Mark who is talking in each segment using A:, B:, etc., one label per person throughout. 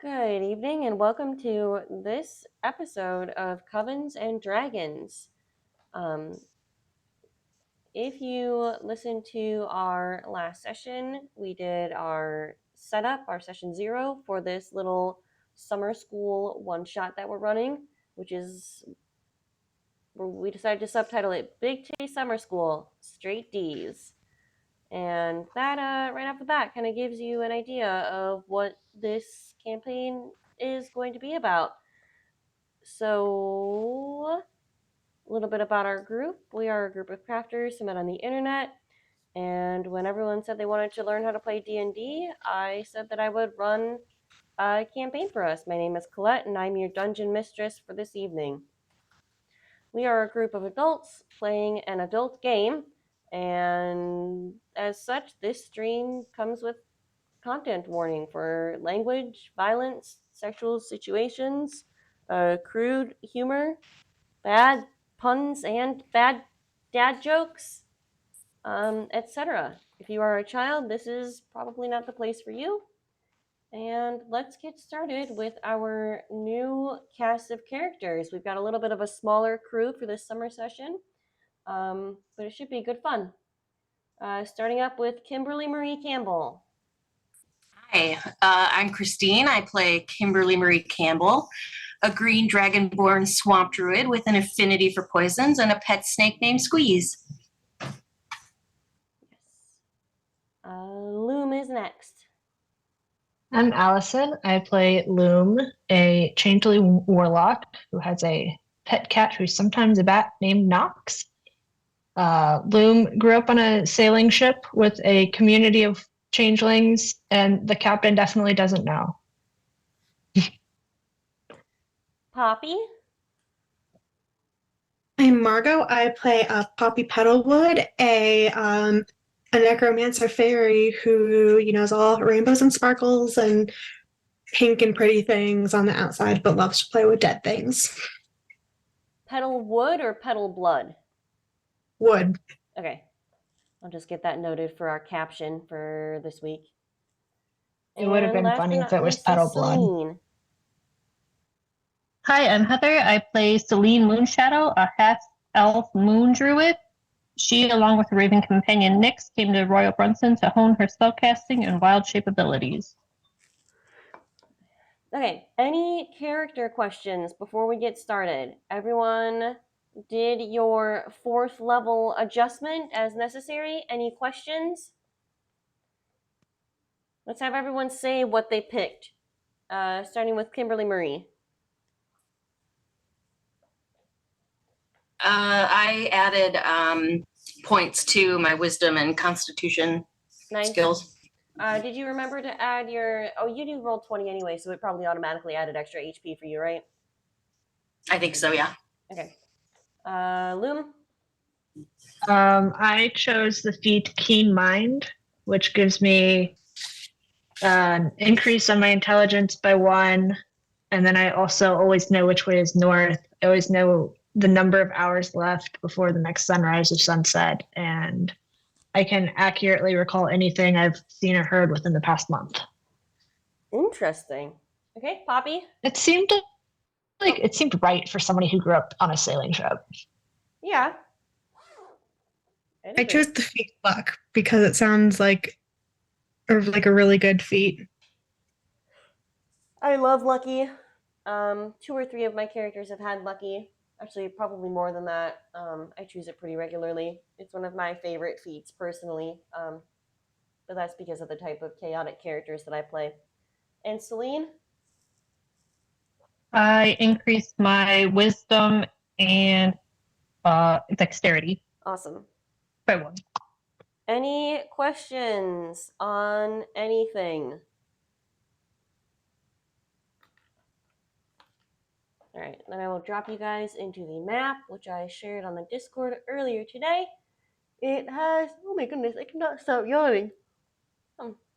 A: Good evening and welcome to this episode of Covens and Dragons. If you listened to our last session, we did our setup, our session 0 for this little summer school one-shot that we're running, which is, we decided to subtitle it Big T Summer School, Straight D's. And that, right off the bat, kind of gives you an idea of what this campaign is going to be about. So, a little bit about our group. We are a group of crafters who met on the internet, and when everyone said they wanted to learn how to play D&D, I said that I would run a campaign for us. My name is Colette, and I'm your dungeon mistress for this evening. We are a group of adults playing an adult game, and as such, this stream comes with content warning for language, violence, sexual situations, crude humor, bad puns, and bad dad jokes, etc. If you are a child, this is probably not the place for you. And let's get started with our new cast of characters. We've got a little bit of a smaller crew for this summer session, but it should be good fun. Starting up with Kimberly Marie Cambell.
B: Hi, I'm Christine. I play Kimberly Marie Cambell, a green Dragonborn swamp druid with an affinity for poisons and a pet snake named Squeeze.
A: Yes. Loom is next.
C: I'm Allison. I play Loom, a Changeling Warlock who has a pet cat who's sometimes a bat named Knox. Loom grew up on a sailing ship with a community of changelings, and the captain definitely doesn't know.
A: Poppy.
D: I'm Margaux. I play Poppy Petalwood, a necromancer fairy who, is all rainbows and sparkles and pink and pretty things on the outside, but loves to play with dead things.
A: Petalwood or Petal Blood?
D: Wood.
A: Okay. I'll just get that noted for our caption for this week.
C: It would have been funny if it was Petal Blood.
A: Selene.
E: Hi, I'm Heather. I play Selene Moonshadow, a half-elf moon druid. She, along with her raven companion Nyx, came to Royal Brunsen to hone her spellcasting and wild shape abilities.
A: Okay, any character questions before we get started? Everyone did your 4th level adjustment as necessary. Any questions? Let's have everyone say what they picked, starting with Kimberly Marie.
B: I added points to my wisdom and constitution skills.
A: Did you remember to add your... Oh, you do roll 20 anyway, so it probably automatically added extra HP for you, right?
B: I think so, yeah.
A: Okay. Loom?
C: I chose the feat Keen Mind, which gives me an increase on my intelligence by 1, and then I also always know which way is north. I always know the number of hours left before the next sunrise or sunset, and I can accurately recall anything I've seen or heard within the past month.
A: Interesting. Okay, Poppy?
C: It seemed right for somebody who grew up on a sailing ship.
A: Yeah.
D: I chose the feat Luck because it sounds like a really good feat.
A: I love Lucky. 2 or 3 of my characters have had Lucky. Actually, probably more than that. I choose it pretty regularly. It's one of my favorite feats, personally. But that's because of the type of chaotic characters that I play. And Selene?
E: I increased my wisdom and dexterity
A: Awesome.
E: by 1.
A: Any questions on anything? All right, then I will drop you guys into the map, which I shared on the Discord earlier today. It has, oh my goodness, I cannot stop yawning.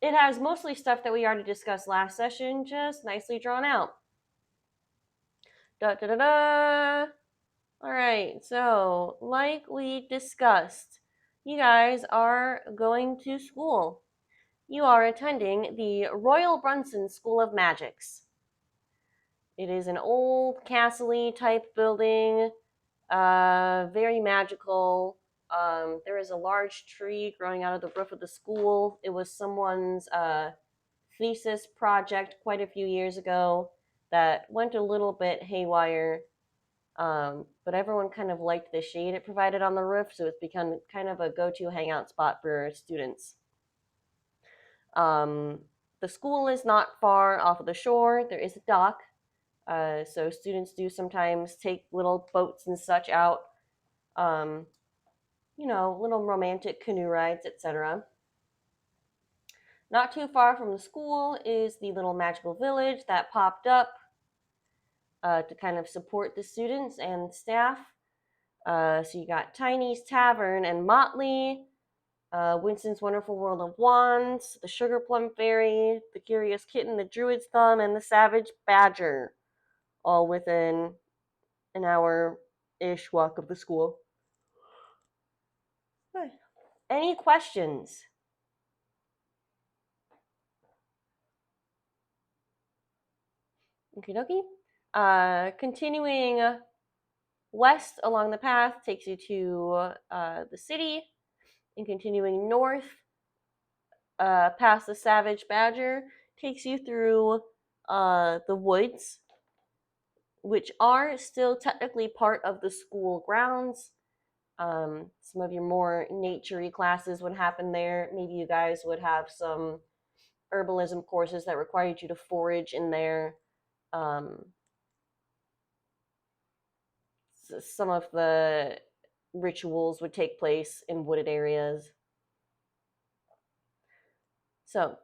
A: It has mostly stuff that we already discussed last session, just nicely drawn out. Da-da-da-da! All right, so like we discussed, you guys are going to school. You are attending the Royal Brunsen School of Magics. It is an old castle-y type building, very magical. There is a large tree growing out of the roof of the school. It was someone's thesis project quite a few years ago that went a little bit haywire. But everyone kind of liked the shade it provided on the roof, so it's become kind of a go-to hangout spot for students. The school is not far off of the shore. There is a dock, so students do sometimes take little boats and such out, little romantic canoe rides, etc. Not too far from the school is the little magical village that popped up to kind of support the students and staff. So you got Tiny's Tavern and Motley, Winston's Wonderful World of Wands, the Sugar Plum Fairy, the Curious Kitten, the Druid's Thumb, and the Savage Badger, all within an hour-ish walk of the school. Okay. Any questions? Okie dokie. Continuing west along the path takes you to the city, and continuing north past the Savage Badger takes you through the woods, which are still technically part of the school grounds. Some of your more nature-y classes would happen there. Maybe you guys would have some herbalism courses that required you to forage in there. Some of the rituals would take place in wooded areas. So,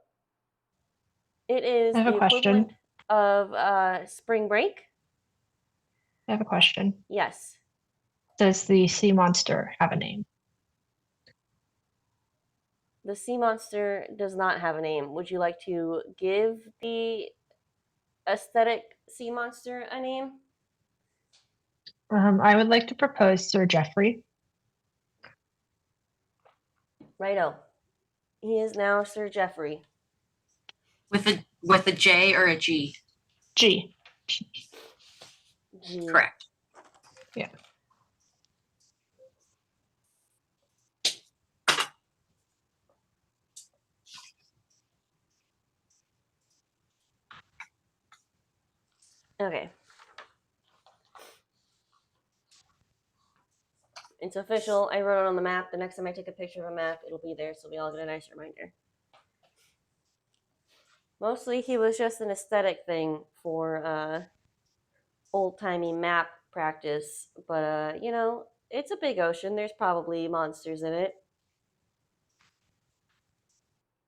A: it is
C: I have a
A: the
C: question.
A: equivalent of spring break.
C: I have a question.
A: Yes.
C: Does the sea monster have a name?
A: The sea monster does not have a name. Would you like to give the aesthetic sea monster a name?
C: I would like to propose Sir Geoffrey.
A: Righto. He is now Sir Geoffrey.
B: With a J or a G?
C: G.
A: G.
B: Correct.
C: Yeah.
A: Okay. It's official. I wrote it on the map. The next time I take a picture of a map, it'll be there so we all get a nice reminder. Mostly he was just an aesthetic thing for old-timey map practice. But, it's a big ocean. There's probably monsters in it.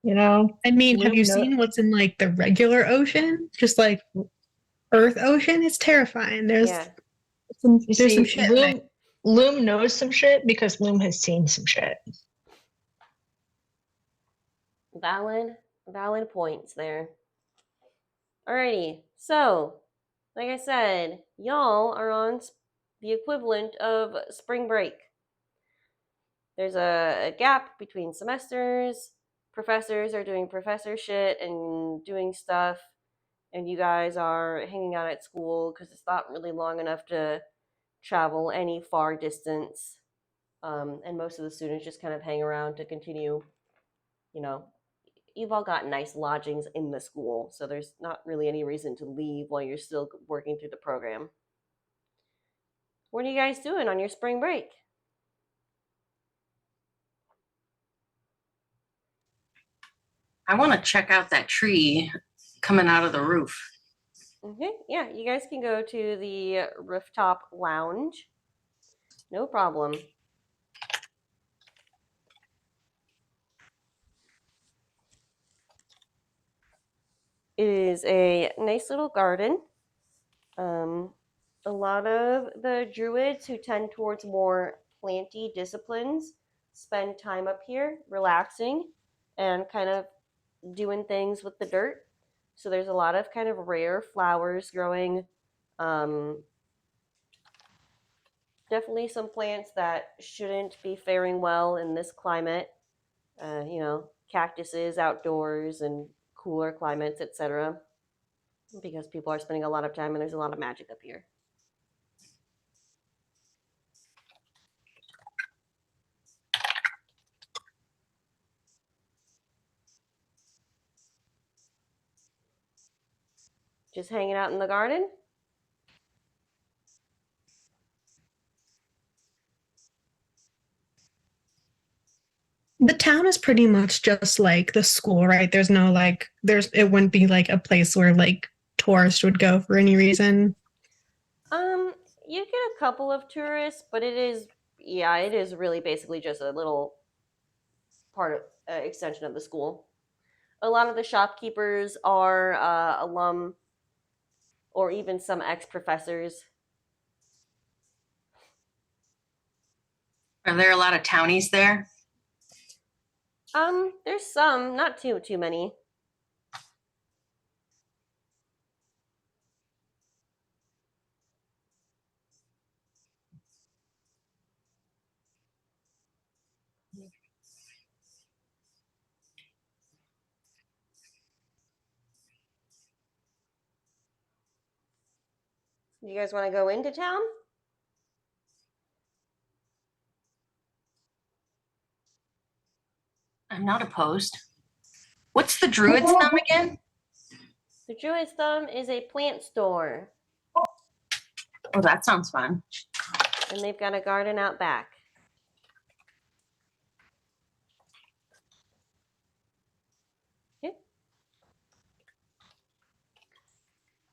D: I mean, have
C: Loom
D: you seen what's in like the regular ocean? Just like Earth Ocean? It's terrifying. There's
A: Yeah.
D: some
C: You
D: there's some
C: see,
D: shit in there.
C: Loom knows some shit because Loom has seen some shit.
A: Valid points there. Alrighty, so, like I said, y'all are on the equivalent of spring break. There's a gap between semesters. Professors are doing professor shit and doing stuff, and you guys are hanging out at school because it's not really long enough to travel any far distance. And most of the students just kind of hang around to continue, you've all got nice lodgings in the school, so there's not really any reason to leave while you're still working through the program. What are you guys doing on your spring break?
B: I want to check out that tree coming out of the roof.
A: Okay, yeah, you guys can go to the rooftop lounge. No problem. It is a nice little garden. A lot of the druids who tend towards more planty disciplines spend time up here relaxing and kind of doing things with the dirt. So there's a lot of kind of rare flowers growing. Definitely some plants that shouldn't be faring well in this climate. Cactuses outdoors and cooler climates, etc. because people are spending a lot of time and there's a lot of magic up here. Just hanging out in the garden?
D: The town is pretty much just like the school, right? There's no like, it wouldn't be like a place where like tourists would go for any reason.
A: You get a couple of tourists, but it is really basically just a little part of extension of the school. A lot of the shopkeepers are alum or even some ex-professors.
B: Are there a lot of townies there?
A: There's some, not too many. You guys want to go into town?
B: I'm not opposed. What's the Druid's thumb again?
A: The Druid's Thumb is a plant store,
B: Oh, that sounds fun.
A: and they've got a garden out back. Okay.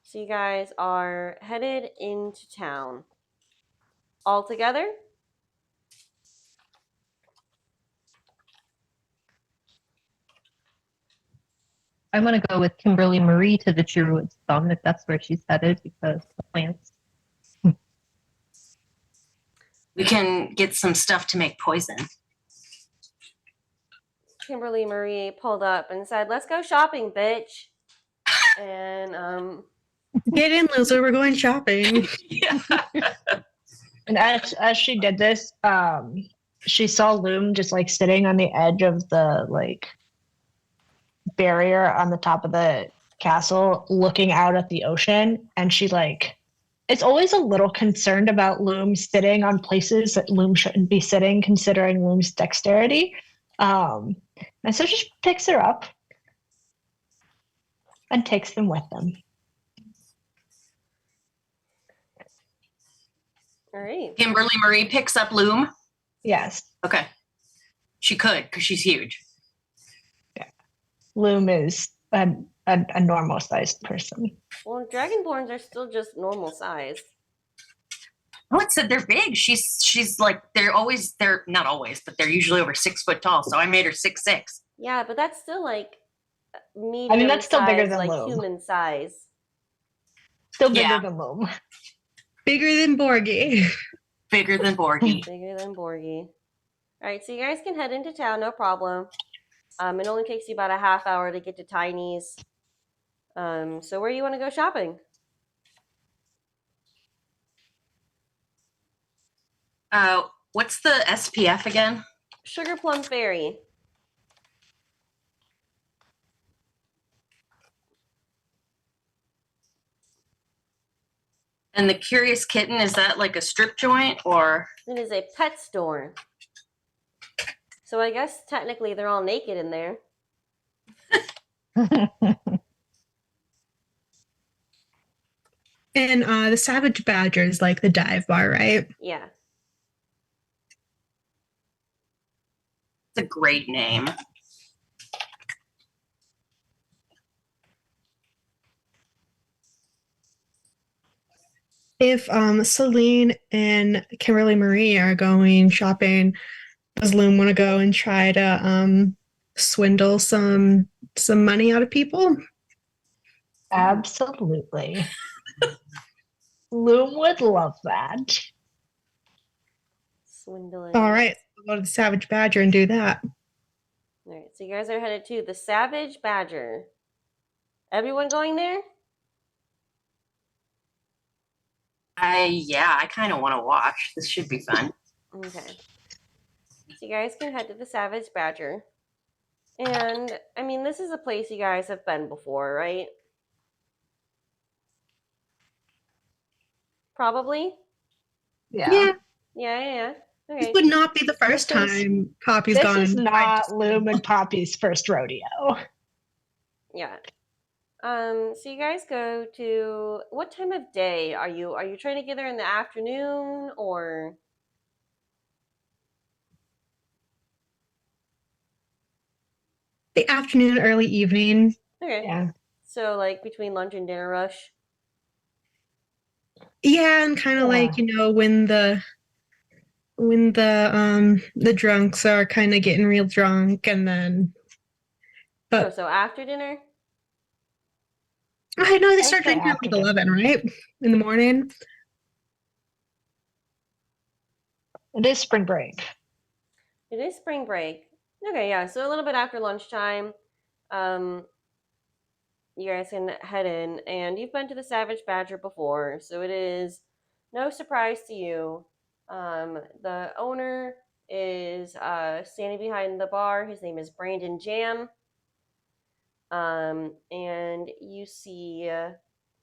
A: So you guys are headed into town. All together?
E: I'm gonna go with Kimberly Marie to the Druid's Thumb if that's where she's headed because the plants.
B: We can get some stuff to make poison.
A: Kimberly Marie pulled up and said, "Let's go shopping, bitch." And
D: Get in, loser. We're going shopping.
B: Yeah.
C: And as she did this, she saw Loom just like sitting on the edge of the like barrier on the top of the castle, looking out at the ocean, and she like it's always a little concerned about Loom sitting on places that Loom shouldn't be sitting, considering Loom's dexterity. And so she picks her up and takes them with them.
A: all right.
B: Kimberly Marie picks up Loom.
C: Yes,
B: Okay. She could, because she's huge.
C: Loom is a normal sized person.
A: Well, Dragonborns are still just normal size.
B: Oh, it said they're big. She's like they're not always, but they're usually over 6 foot tall. So I made her 6'6".
A: Yeah, but that's still like medium.
C: that's still bigger
A: size,
C: than
A: like
C: Loom.
A: human size.
C: Still bigger
B: Yeah.
C: than Loom.
D: Bigger than Borgie.
B: Bigger than Borgie.
A: Bigger than Borgie. All right, so you guys can head into town, no problem. It only takes you about a half hour to get to Tiny's. So where do you want to go shopping?
B: What's the SPF again?
A: Sugar Plum Fairy.
B: And the Curious Kitten, is that like a strip joint or?
A: It is a pet store. So I guess technically they're all naked in there.
D: And the Savage Badger is like the dive bar, right?
A: Yeah.
B: It's a great name.
D: If Selene and Kimberly Marie are going shopping, does Loom want to go and try to swindle some money out of people?
C: Absolutely. Loom would love that.
A: Swindling.
D: All right, we'll go to the Savage Badger and do that.
A: All right, so you guys are headed to the Savage Badger. Everyone going there?
B: I kind of want to watch. This should be fun.
A: Okay. So you guys can head to the Savage Badger. And, I mean, this is a place you guys have been before, right? Probably.
C: Yeah.
A: Yeah.
D: This
A: Okay.
D: would not be the first
C: This is-
D: time Poppy's
C: This
D: gone.
C: is
D: and tried
C: not
D: to-
C: Loom and Poppy's first rodeo.
A: Yeah. So you guys go to what time of day are you trying to get there in the afternoon or
D: The afternoon, early evening.
A: okay.
C: Yeah.
A: So like between lunch and dinner rush.
D: Yeah, and kind of
C: Yeah.
D: like, when the drunks are kind of getting real drunk, and then but
A: So after dinner?
D: I know they
C: I'd
D: start
C: say
D: drinking at
C: after
D: like
C: dinner.
D: 11, right? In the morning.
C: It is spring break.
A: It is spring break. Okay, yeah. So a little bit after lunchtime, um, you guys can head in, and you've been to the Savage Badger before, so it is no surprise to you. The owner is standing behind the bar. His name is Brandon Jam. And you see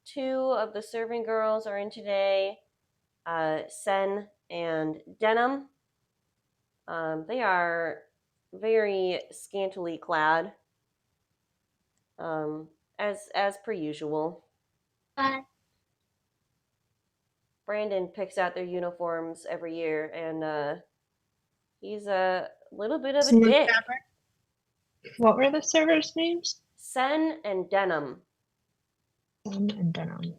A: two of the serving girls are in today, Sen and Denim. They are very scantily clad, as per usual. Brandon picks out their uniforms every year, and he's a little bit of a
D: Someone
A: dick.
D: fabric.
C: What were the servers' names?
A: Sen and Denim,
C: Sen and Denim.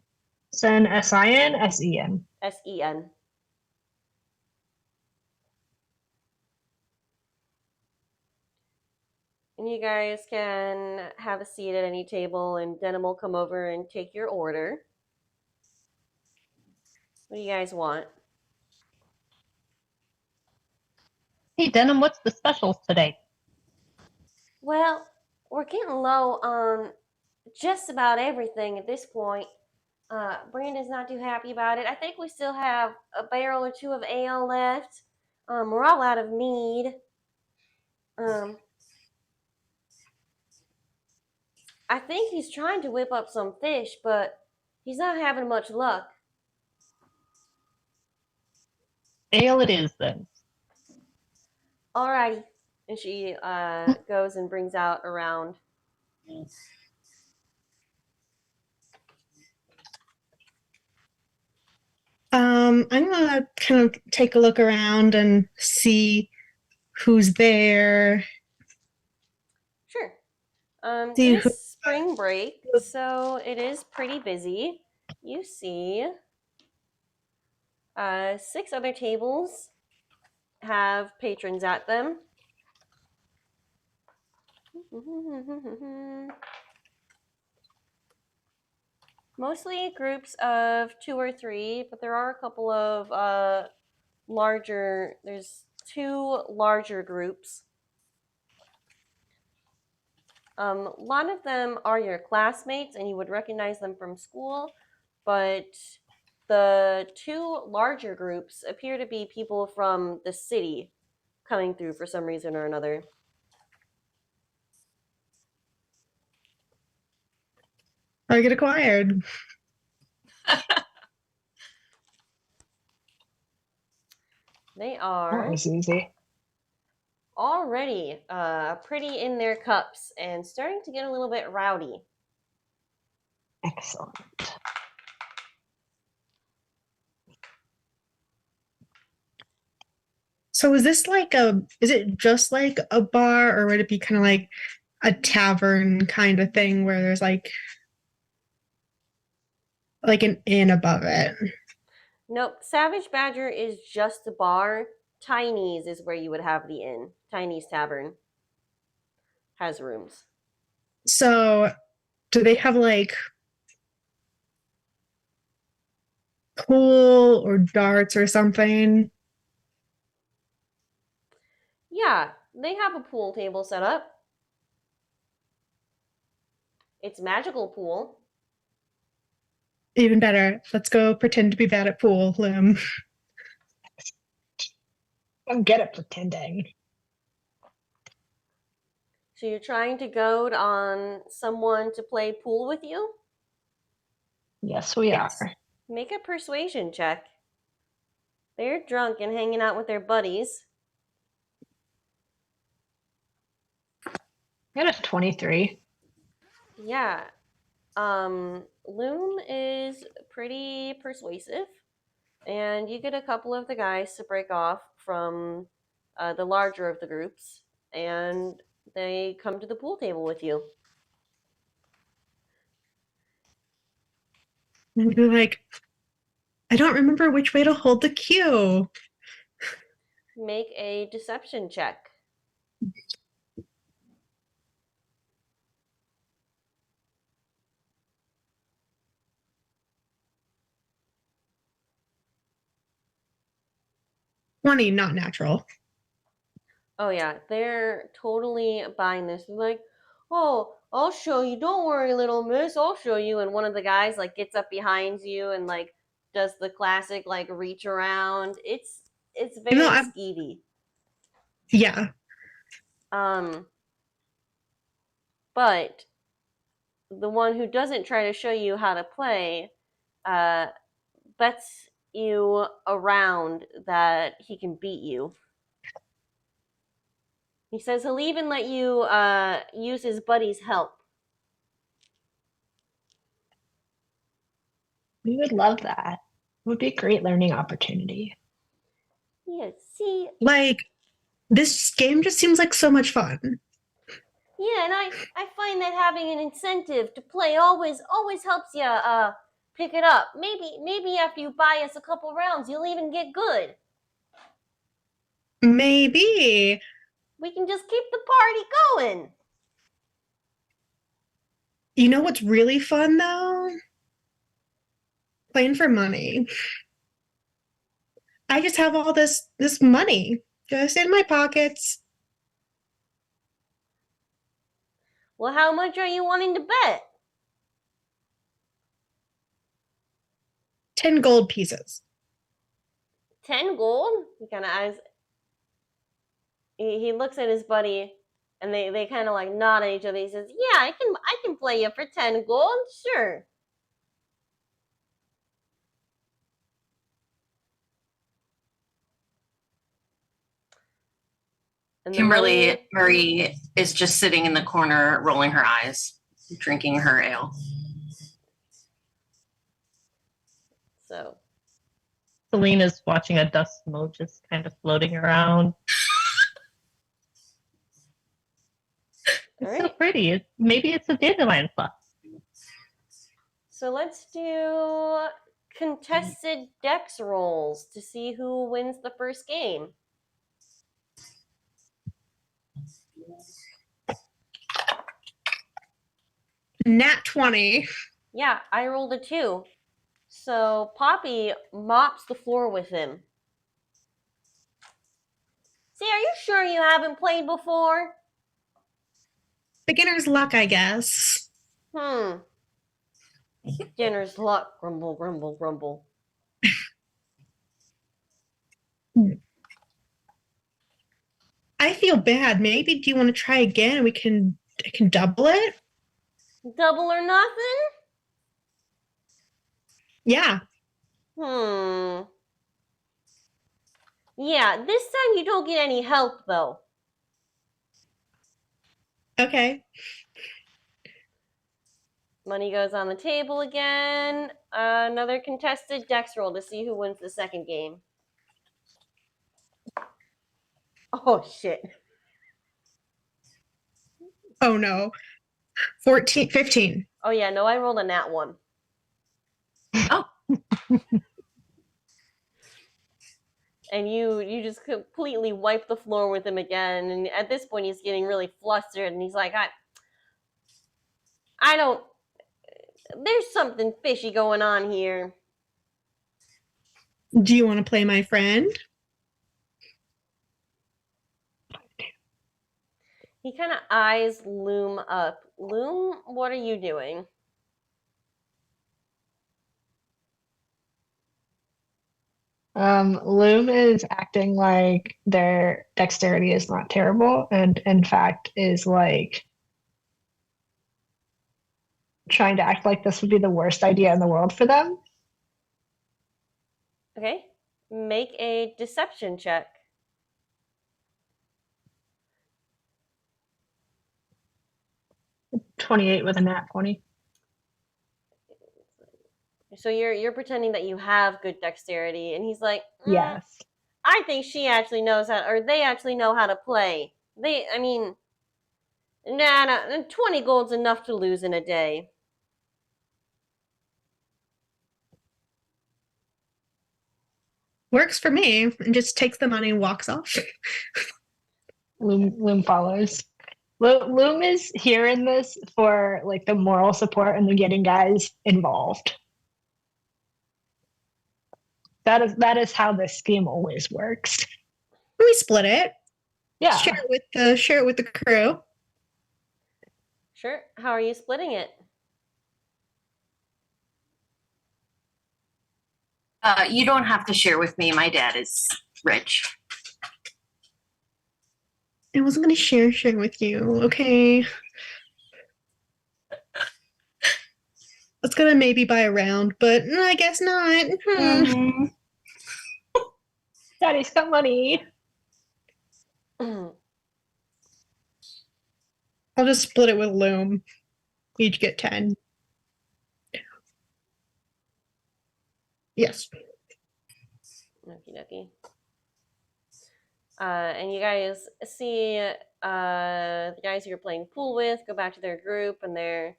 C: Sen, S-I-N, S-E-N.
A: Sen. And you guys can have a seat at any table, and Denim will come over and take your order. What do you guys want?
E: Hey, Denim, what's the specials today?
A: Well, we're getting low on just about everything at this point. Brandon's not too happy about it. I think we still have a barrel or two of ale left. We're all out of mead. I think he's trying to whip up some fish, but he's not having much luck.
E: Ale it is, then.
A: Alrighty. And she goes and brings out a round.
D: I'm gonna kind of take a look around and see who's there.
A: Sure.
D: See
A: It
D: who-
A: is spring break, so it is pretty busy. You see 6 other tables have patrons at them. Mostly groups of 2 or 3, but there are a couple of there's 2 larger groups. A lot of them are your classmates and you would recognize them from school, but the 2 larger groups appear to be people from the city coming through for some reason or another.
D: Target acquired.
A: They
C: That
A: are
C: was easy.
A: already pretty in their cups and starting to get a little bit rowdy.
C: Excellent.
D: So is it just like a bar, or would it be kind of like a tavern kind of thing where there's like an inn above it?
A: Nope, Savage Badger is just a bar. Tiny's is where you would have the inn. Tiny's Tavern has rooms.
D: So do they have like pool or darts or something?
A: Yeah, they have a pool table set up. It's magical pool.
D: Even better. Let's go pretend to be bad at pool, Loom.
C: I'm good at pretending.
A: So you're trying to goad on someone to play pool with you?
C: Yes, we are.
A: Make a persuasion check. They're drunk and hanging out with their buddies.
C: I got a 23.
A: Yeah. Loom is pretty persuasive, and you get a couple of the guys to break off from the larger of the groups, and they come to the pool table with you.
D: And be like, I don't remember which way to hold the cue.
A: Make a deception check.
D: Twenty, not natural.
A: Oh yeah, they're totally buying this. They're like, "Oh, I'll show you. Don't worry, little miss. I'll show you." And one of the guys like gets up behind you and like does the classic like reach around. It's very skeevy.
D: Yeah.
A: But the one who doesn't try to show you how to play bets you around that he can beat you. He says he'll even let you use his buddy's help.
C: We would love that. It would be a great learning opportunity.
A: Yeah, see.
D: Like, this game just seems like so much fun.
A: Yeah, and I find that having an incentive to play always helps you pick it up. Maybe after you buy us a couple rounds, you'll even get good.
D: Maybe.
A: We can just keep the party going.
D: You know what's really fun though? Playing for money. I just have all this money just in my pockets.
A: Well, how much are you wanting to bet?
D: 10 gold pieces.
A: 10 gold? He kind of eyes. He looks at his buddy, and they kind of like nod at each other. He says, "Yeah, I can play you for 10 gold, sure." And
B: Kimberly Marie is just sitting in the corner, rolling her eyes, drinking her ale.
A: So
E: Selene is watching a dust mote just kind of floating around. It's so pretty. Maybe it's a dandelion plus.
A: So let's do contested dex rolls to see who wins the first game.
D: Nat 20.
A: Yeah, I rolled a 2. So Poppy mops the floor with him. See, are you sure you haven't played before?
D: Beginner's luck, I guess.
A: Beginner's luck. Grumble, grumble, grumble.
D: I feel bad. Maybe do you want to try again and I can double it?
A: Double or nothing?
D: Yeah.
A: Yeah, this time you don't get any help though.
D: Okay.
A: Money goes on the table again. Another contested dex roll to see who wins the second game. Oh, shit.
D: Oh, no. 14, 15.
A: Oh, yeah, no, I rolled a nat 1.
B: Oh.
A: And you just completely wipe the floor with him again. And at this point, he's getting really flustered. And he's like, I don't... There's something fishy going on here.
D: Do you want to play my friend?
A: He kind of eyes Loom up. Loom, what are you doing?
C: Loom is acting like their dexterity is not terrible, and in fact is like trying to act like this would be the worst idea in the world for them.
A: Okay. Make a deception check.
C: $28 with a nat 20.
A: So you're pretending that you have good dexterity, and he's like,
C: Yes.
A: I think she actually knows how, or they actually know how to play. I mean, nah, 20 gold's enough to lose in a day.
D: Works for me. And just takes the money and walks off.
C: Loom follows. Loom is here in this for like the moral support and the getting guys involved. That is how this scheme always works.
D: We split it.
C: Yeah.
D: Share it with the crew.
A: Sure. How are you splitting it?
B: You don't have to share with me. My dad is rich.
D: I wasn't gonna share with you. Okay. It's gonna maybe buy a round, but I guess not.
B: Mm-hmm.
C: Daddy's got money.
D: I'll just split it with Loom. Each get 10. Yes.
A: Okie dokie. And you guys see the guys you're playing pool with go back to their group, and they're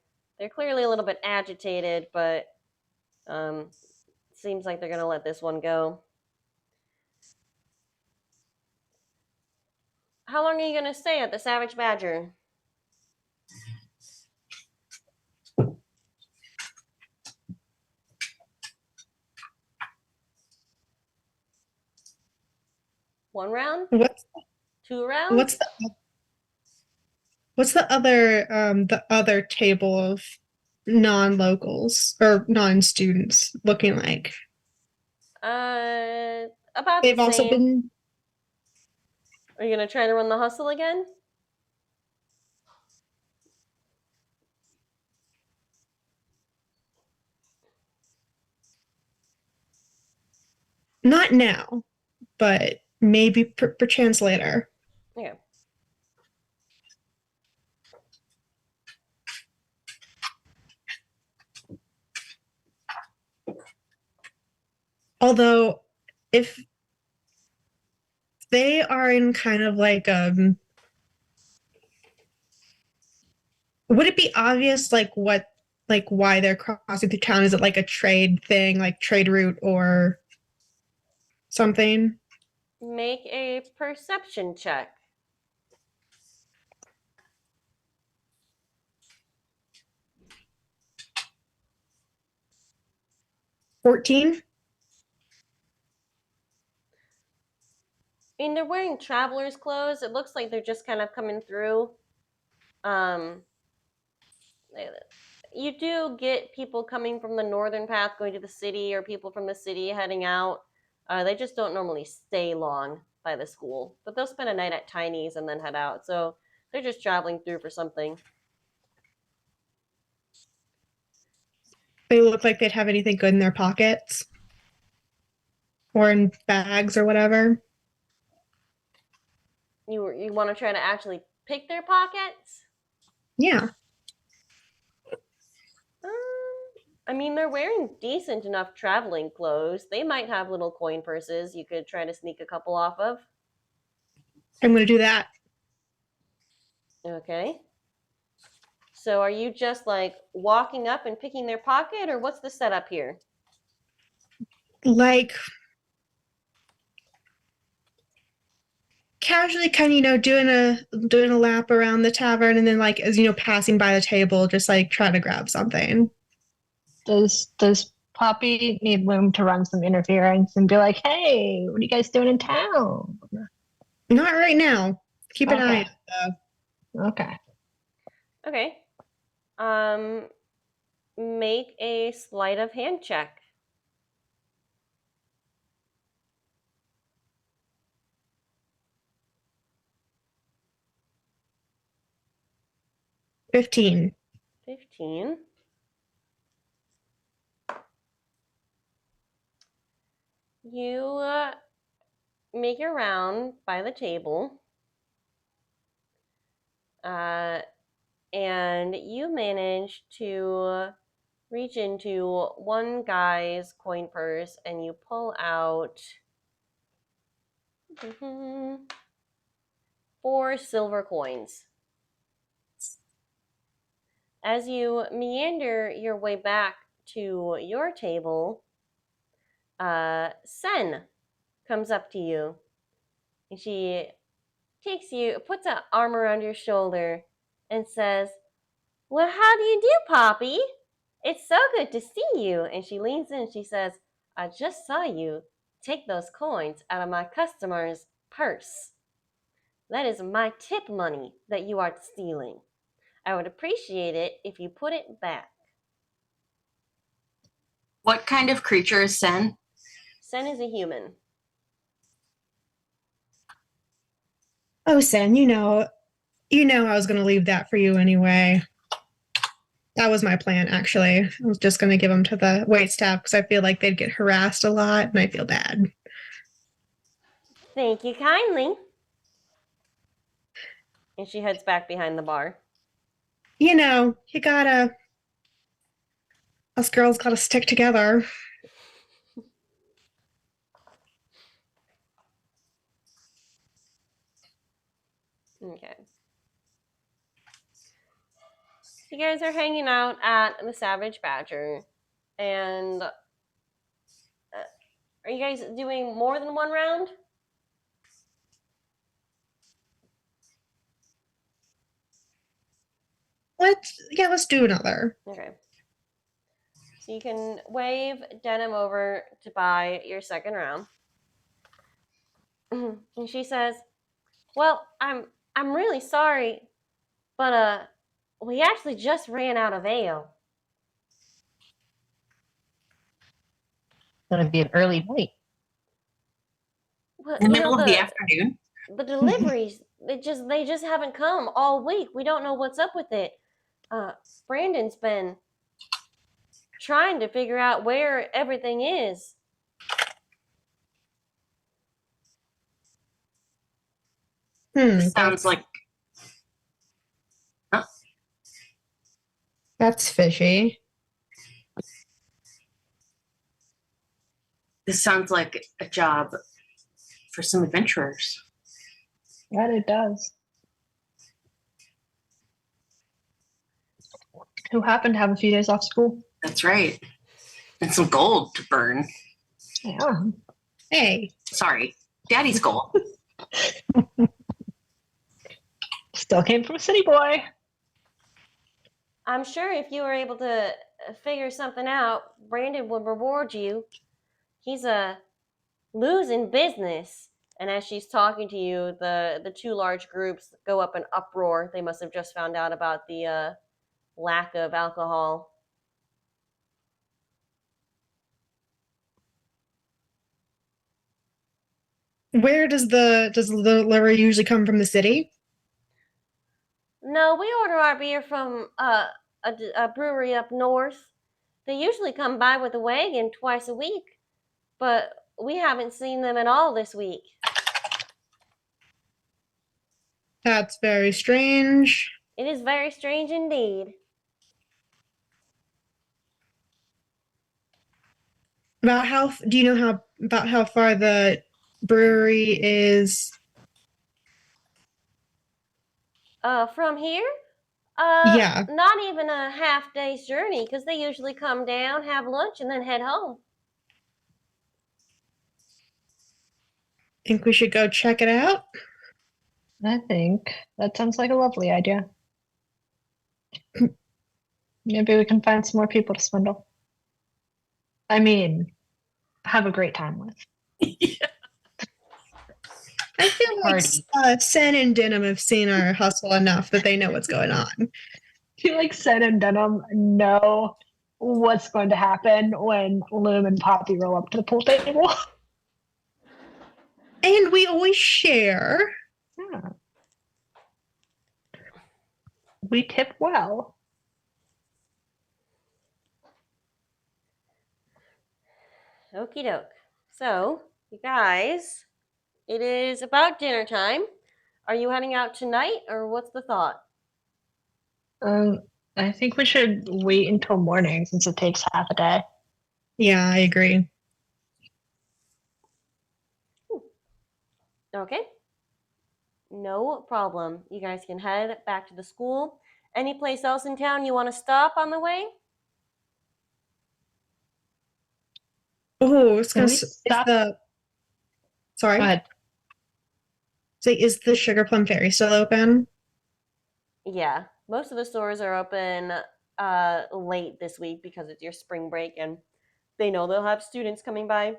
A: clearly a little bit agitated, but seems like they're gonna let this one go. How long are you gonna stay at the Savage Badger? One round?
D: What's
A: 2 rounds?
D: what's the other table of non-locals or non-students looking like?
A: About
D: They've
A: the
D: also
A: same.
D: been.
A: Are you gonna try to run the hustle again?
D: Not now, but maybe perchance later.
A: Yeah.
D: Although, if they are in kind of like would it be obvious why they're crossing through town? Is it like a trade thing, like trade route or something?
A: Make a perception check.
D: $14?
A: I mean, they're wearing traveler's clothes. It looks like they're just kind of coming through. You do get people coming from the northern path going to the city, or people from the city heading out. They just don't normally stay long by the school, but they'll spend a night at Tiny's and then head out. So they're just traveling through for something.
D: They look like they'd have anything good in their pockets or in bags or whatever.
A: You want to try to actually pick their pockets?
D: Yeah.
A: I mean, they're wearing decent enough traveling clothes. They might have little coin purses you could try to sneak a couple off of.
D: I'm going to do that.
A: Okay. So are you just like walking up and picking their pocket, or what's the setup here?
D: Like casually kind of, doing a lap around the tavern, and then like as passing by the table, just like try to grab something.
C: Does Poppy need Loom to run some interference and be like, hey, what are you guys doing in town?
D: Not right now. Keep an eye out.
C: Okay.
A: Okay. Make a sleight of hand check.
D: though. 15.
A: 15. You make your round by the table, and you manage to reach into one guy's coin purse and you pull out 4 silver coins. As you meander your way back to your table, Sen comes up to you and she puts an arm around your shoulder and says, "Well, how do you do, Poppy? It's so good to see you." And she leans in and she says, "I just saw you take those coins out of my customer's purse. That is my tip money that you are stealing. I would appreciate it if you put it back."
B: What kind of creature is Sen?
A: Sen is a human.
D: Oh, Sen, I was going to leave that for you anyway. That was my plan, actually. I was just going to give them to the waitstaff because I feel like they'd get harassed a lot, and I feel bad.
A: Thank you kindly. And she heads back behind the bar.
D: Us girls gotta stick together.
A: Okay. You guys are hanging out at the Savage Badger, and are you guys doing more than one round?
D: Let's do another.
A: Okay. So you can wave Denim over to buy your second round. And she says, "Well, I'm really sorry, but we actually just ran out of ale."
E: It's gonna be an early night.
A: Well,
B: In the middle of the afternoon?
A: the deliveries, they just haven't come all week. We don't know what's up with it. Brandon's been trying to figure out where everything is.
B: This sounds like... Huh?
D: That's fishy.
B: This sounds like a job for some adventurers.
C: Yeah, it does. Who happen to have a few days off school?
B: That's right. And some gold to burn.
C: Yeah.
D: Hey.
B: Sorry. Daddy's gold.
C: Still came from a city boy.
A: I'm sure if you were able to figure something out, Brandon would reward you. He's losing business. And as she's talking to you, the 2 large groups go up in uproar. They must have just found out about the lack of alcohol.
D: Where does the liver usually come from? The city?
A: No, we order our beer from a brewery up north. They usually come by with a wagon twice a week, but we haven't seen them at all this week.
D: That's very strange.
A: It is very strange indeed.
D: Do you know about how far the brewery is?
A: From here?
D: Yeah.
A: Not even a half day's journey, because they usually come down, have lunch, and then head home.
D: Think we should go check it out?
C: I think that sounds like a lovely idea. Maybe we can find some more people to swindle. I mean, have a great time with.
D: I feel like Sen and Denim have seen our hustle enough that they know what's going on.
C: I feel like Sen and Denim know what's going to happen when Loom and Poppy roll up to the pool table.
D: And we always share.
C: Yeah. We tip well.
A: Okie doke. So, you guys, it is about dinner time. Are you heading out tonight, or what's the thought?
C: I think we should wait until morning since it takes half a day.
D: Yeah, I agree.
A: Okay. No problem. You guys can head back to the school. Any place else in town you want to stop on the way?
D: Oh, it's
E: Can
D: gonna.
E: we
D: Is
E: stop?
D: the sorry?
E: Go ahead.
D: Say, is the Sugar Plum Fairy still open?
A: Yeah, most of the stores are open late this week because it's your spring break and they know they'll have students coming by.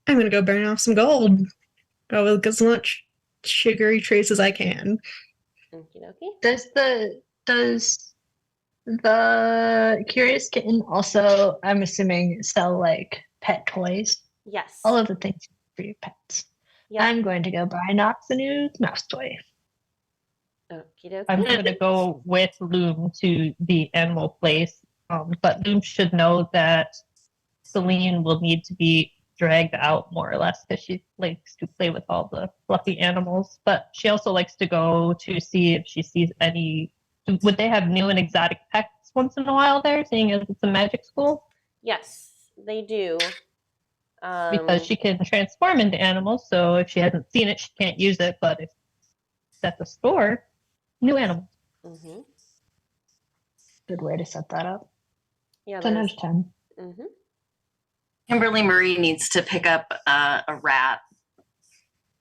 D: I'm gonna go burn off some gold. Go with as much sugary treats as I can.
A: Okie dokie.
C: Does the Curious Kitten also, I'm assuming, sell like pet toys?
A: Yes.
C: All of the things for your pets.
A: Yep.
C: I'm going to go buy Knox a new mouse toy.
A: Okie
E: I'm
A: dokie.
E: going to go with Loom to the animal place, but Loom should know that Selene will need to be dragged out more or less because she likes to play with all the fluffy animals. But she also likes to go to see if she sees any. Would they have new and exotic pets once in a while there, seeing as it's a magic school?
A: Yes, they do.
E: Because she can transform into animals, so if she hasn't seen it, she can't use it. But if it's at the store, new animals.
A: Mm-hmm.
C: Good way to set that up.
A: Yeah,
C: 10 out
A: there's.
C: of 10.
A: Mm-hmm.
B: Kimberly Marie needs to pick up a rat.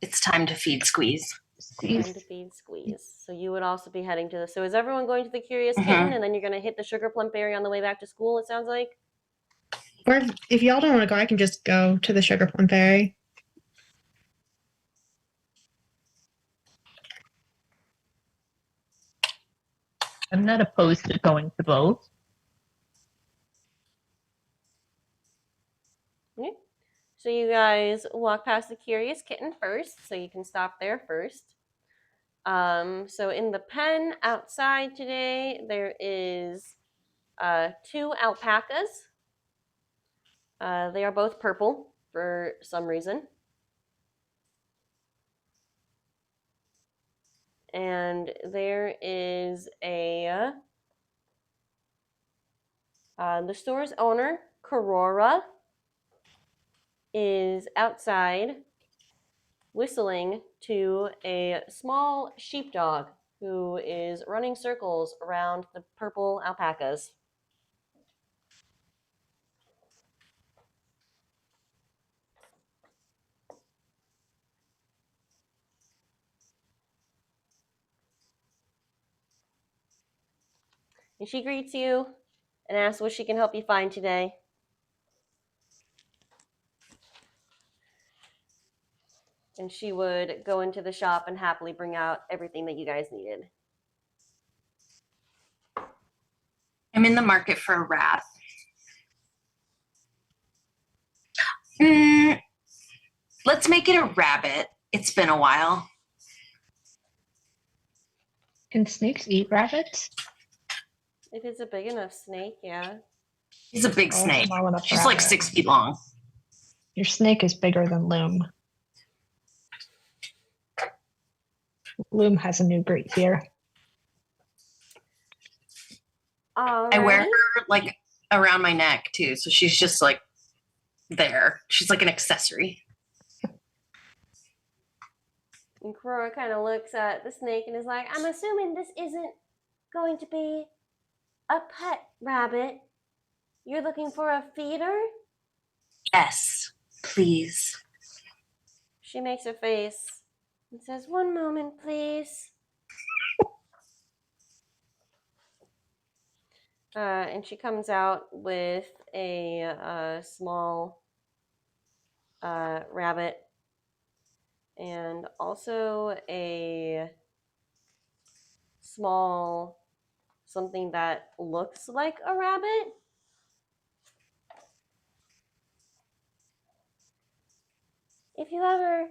B: It's time to feed Squeeze.
A: Time to feed Squeeze. So you would also be heading to the. So is everyone going to the Curious Kitten,
B: Mhm.
A: and then you're going to hit the Sugar Plum Fairy on the way back to school? It sounds like.
D: Or if y'all don't want to go, I can just go to the Sugar Plum Fairy.
E: I'm not opposed to going to both.
A: Okay. So you guys walk past the Curious Kitten first, so you can stop there first. So in the pen outside today, there is 2 alpacas. They are both purple for some reason. And there is the store's owner, Corora, is outside whistling to a small sheepdog who is running circles around the purple alpacas. And she greets you and asks what she can help you find today. And she would go into the shop and happily bring out everything that you guys needed.
B: I'm in the market for a rat. Let's make it a rabbit. It's been a while.
C: Can snakes eat rabbits?
A: If it's a big enough snake, yeah.
B: He's a big
C: Oh,
B: snake.
C: small enough
B: She's like
C: rabbit.
B: 6 feet long.
C: Your snake is bigger than Loom. Loom has a new great fear.
A: Alrighty.
B: I wear her like around my neck too, so she's just like there. She's like an accessory.
A: And Korora kind of looks at the snake and is like, I'm assuming this isn't going to be a pet rabbit. You're looking for a feeder?
B: Yes, please.
A: She makes her face and says, 1 moment, please. And she comes out with a small rabbit and also a small something that looks like a rabbit. If you ever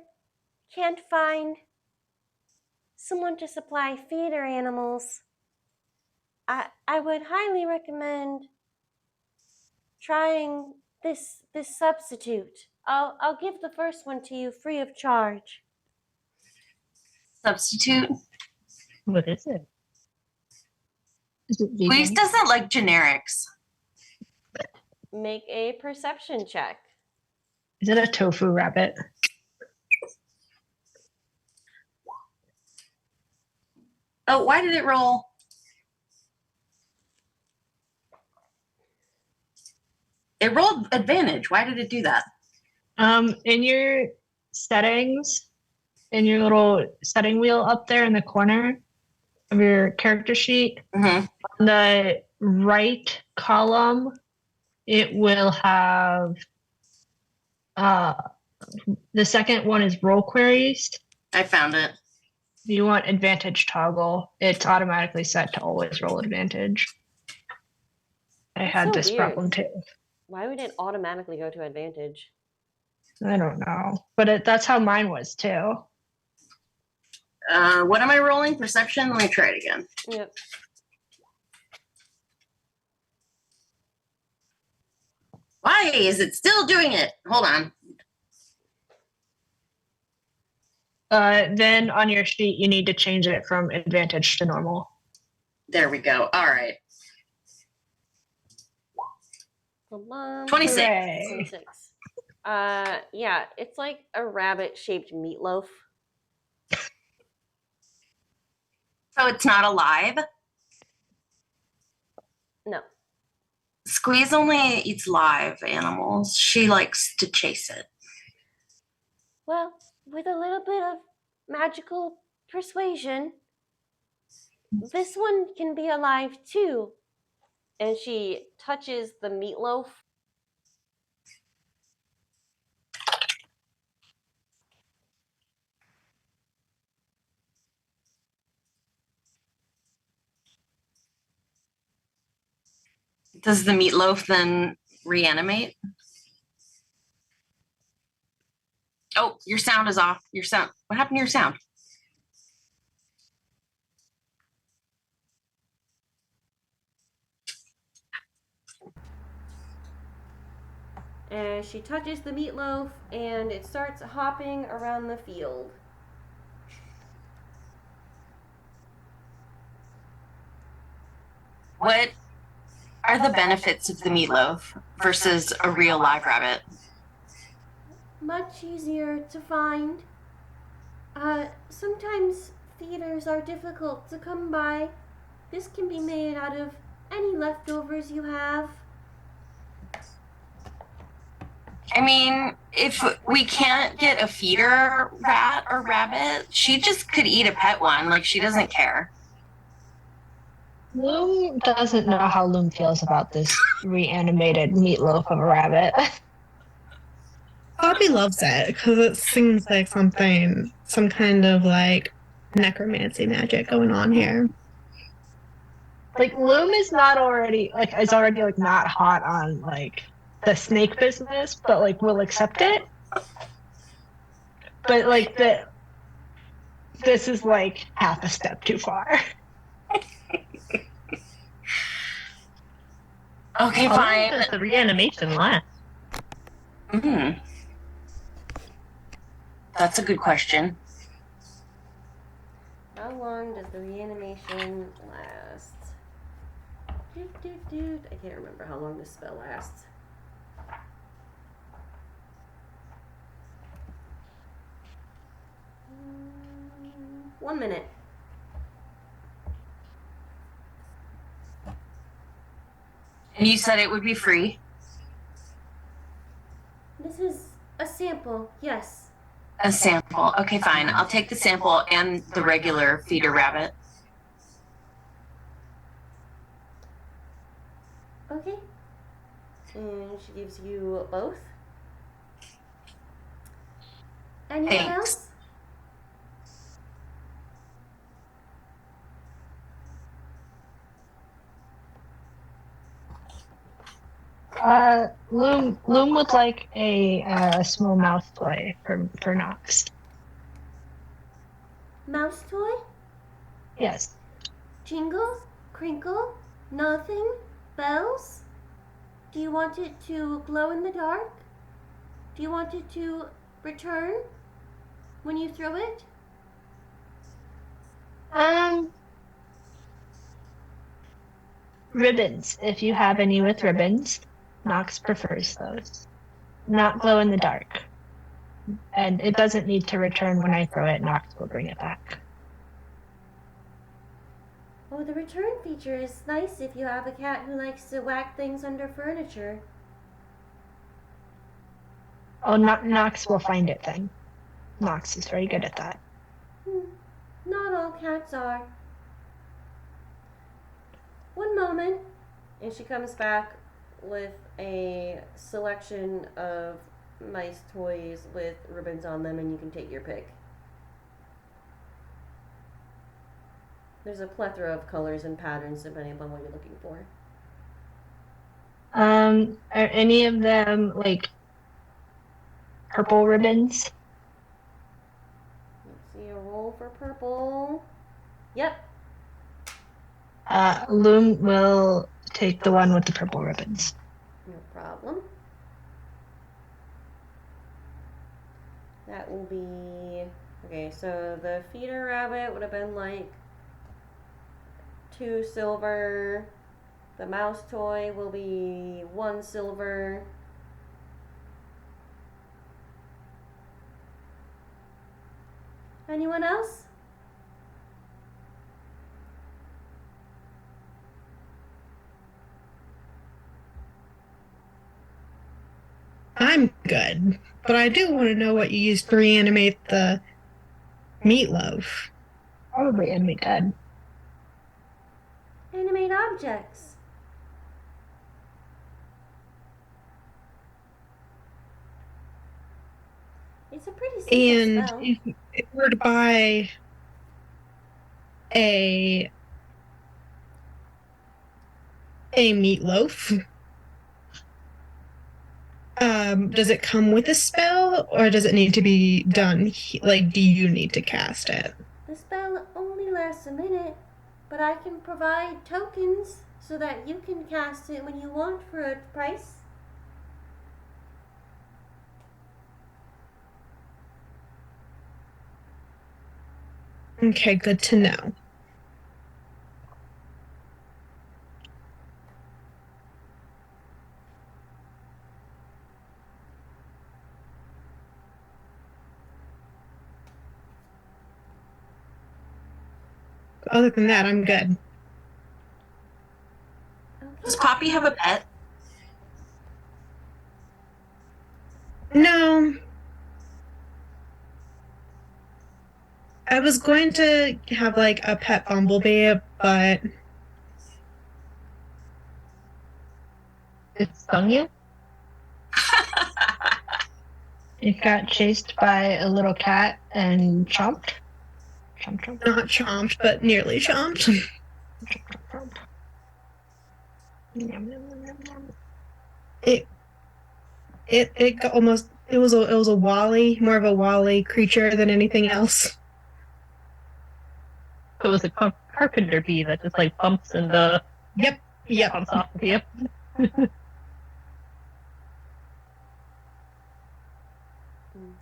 A: can't find someone to supply feeder animals, I would highly recommend trying this substitute. I'll give the first one to you free of charge.
B: Substitute?
E: What is it?
C: Is it
B: Louise
C: vegan?
B: doesn't like generics.
A: Make a perception check.
C: Is it a tofu rabbit?
B: Oh, why did it roll? It rolled advantage. Why did it do that?
C: In your settings, in your little setting wheel up there in the corner of your character sheet,
B: Mm-hmm.
C: on the right column, it will have the second one is roll queries.
B: I found it.
C: If you want advantage toggle, it's automatically set to always roll advantage. I
A: That's
C: had
A: so
C: this
A: weird.
C: problem too.
A: Why would it automatically go to advantage?
C: I don't know, but that's how mine was too.
B: What am I rolling? Perception? Let me try it again.
A: Yep.
B: Why is it still doing it? Hold on.
C: Then on your sheet, you need to change it from advantage to normal.
B: There we go. All right.
A: Come on.
B: 26.
C: Hooray.
A: 26. Yeah, it's like a rabbit-shaped meatloaf.
B: So it's not alive?
A: No.
B: Squeeze only eats live animals. She likes to chase it.
A: Well, with a little bit of magical persuasion, this one can be alive too. And she touches the meatloaf.
B: Does the meatloaf then reanimate? Oh, your sound is off. Your sound. What happened to your sound?
A: And she touches the meatloaf and it starts hopping around the field.
B: What are the benefits of the meatloaf versus a real live rabbit?
A: Much easier to find. Sometimes feeders are difficult to come by. This can be made out of any leftovers you have.
B: I mean, if we can't get a feeder rat or rabbit, she just could eat a pet one. Like, she doesn't care.
C: Loom doesn't know how Loom feels about this reanimated meatloaf of a rabbit.
D: Poppy loves it because it seems like some kind of like necromancy magic going on here.
C: Like Loom is already like not hot on like the snake business, but like will accept it. But like this is like half a step too far.
B: Okay,
E: How long
B: fine.
E: does the reanimation last?
B: Mm-hmm. That's a good question.
A: How long does the reanimation last? I can't remember how long this spell lasts. Mm, 1 minute.
B: And you said it would be free?
A: This is a sample, yes.
B: A sample. Okay, fine. I'll take the sample and the regular feeder rabbit.
A: Okay. And she gives you both. Anyone
B: Thanks.
A: else?
C: Loom would like a small mouth toy for Nox.
A: Mouse toy?
C: Yes.
A: Jingle? Crinkle? Nothing? Bells? Do you want it to glow in the dark? Do you want it to return when you throw it?
C: Ribbons, if you have any with ribbons. Nox prefers those. Not glow in the dark. And it doesn't need to return when I throw it. Nox will bring it back.
A: Oh, the return feature is nice if you have a cat who likes to whack things under furniture.
C: Oh, Nox will find it then. Nox is very good at that.
A: Not all cats are. One moment. And she comes back with a selection of nice toys with ribbons on them, and you can take your pick. There's a plethora of colors and patterns depending upon what you're looking for.
C: Are any of them like purple ribbons?
A: Let's see, a roll for purple. Yep.
C: Loom will take the one with the purple ribbons.
A: No problem. That will be... Okay, so the feeder rabbit would have been like 2 silver. The mouse toy will be 1 silver. Anyone else?
D: I'm good, but I do want to know what you used to reanimate the meatloaf.
C: Probably animate dead.
A: Animate objects. It's a pretty simple
D: And
A: spell.
D: if you were to buy a meatloaf, does it come with a spell, or does it need to be done? Like, do you need to cast it?
A: The spell only lasts a minute, but I can provide tokens so that you can cast it when you want for a price.
D: Okay, good to know. Other than that, I'm good.
B: Does Poppy have a pet?
D: No. I was going to have like a pet bumblebee, but
E: It stung you?
C: It got chased by a little cat and chomped. Chomp, chomp,
D: not chomped, but nearly chomped.
C: chomp, chomp. Yum, yum, yum, yum, yum.
D: It got almost. It was a wally, more of a wally creature than anything else.
E: It was a carpenter bee that just like bumps into
D: Yep.
E: bumps off of you.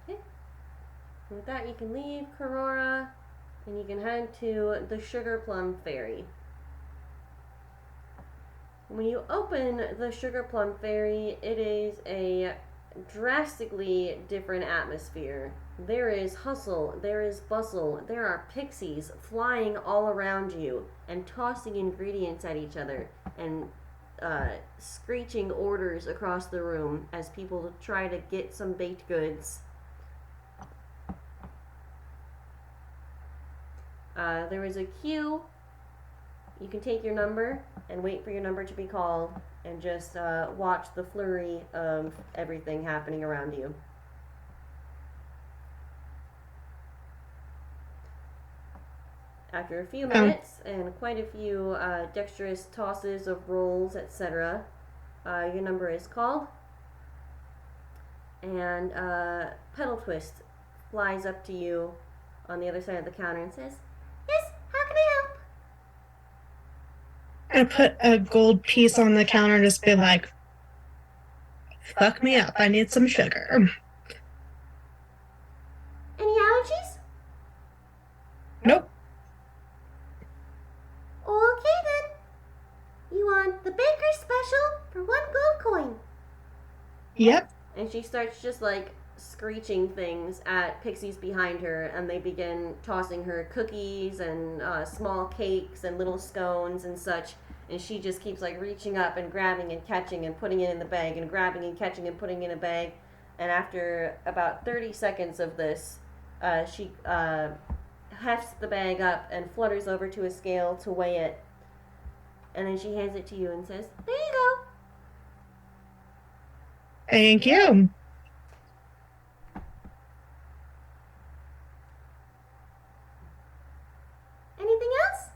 A: Okay. With that, you can leave Karora, and you can head to the Sugar Plum Fairy. When you open the Sugar Plum Fairy, it is a drastically different atmosphere. There is hustle, there is bustle, there are pixies flying all around you and tossing ingredients at each other and screeching orders across the room as people try to get some baked goods. There is a queue. You can take your number and wait for your number to be called and just watch the flurry of everything happening around you. After a few minutes and quite a few dexterous tosses of rolls, etc., your number is called, and Petal Twist flies up to you on the other side of the counter and says, "Yes, how can I help?"
D: I put a gold piece on the counter and just be like, Fuck me up. I need some sugar.
A: Any allergies?
D: Nope.
A: Okay then. You want the baker's special for 1 gold coin.
D: Yep.
A: And she starts just like screeching things at pixies behind her, and they begin tossing her cookies and small cakes and little scones and such. And she just keeps like reaching up and grabbing and catching and putting it in the bag and grabbing and catching and putting it in a bag. And after about 30 seconds of this, she hefts the bag up and flutters over to a scale to weigh it. And then she hands it to you and says, "There you go."
D: Thank you.
A: Anything else?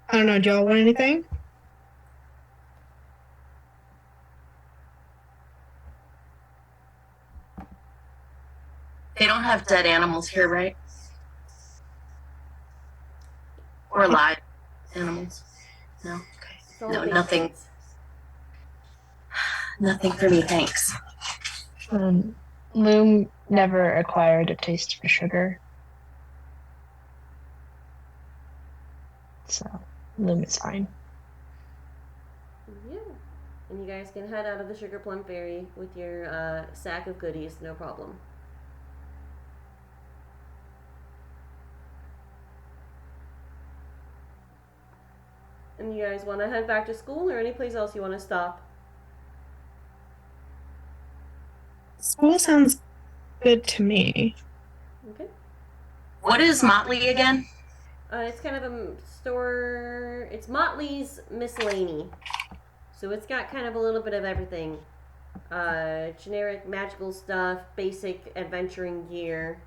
D: I don't know. Do y'all want anything?
B: They don't have dead animals here, right? Or live animals? No. Okay.
A: It's all
B: No,
A: baked
B: nothing.
A: goods.
B: Nothing for me, thanks.
C: Loom never acquired a taste for sugar. So, Loom is fine.
A: Yeah. And you guys can head out of the Sugar Plum Ferry with your sack of goodies, no problem. And you guys want to head back to school or any place else you want to stop?
D: School sounds good to me.
A: Okay.
B: What is Motley again?
A: It's kind of a store. It's Motley's Miscellany. So it's got kind of a little bit of everything. Generic magical stuff, basic adventuring gear.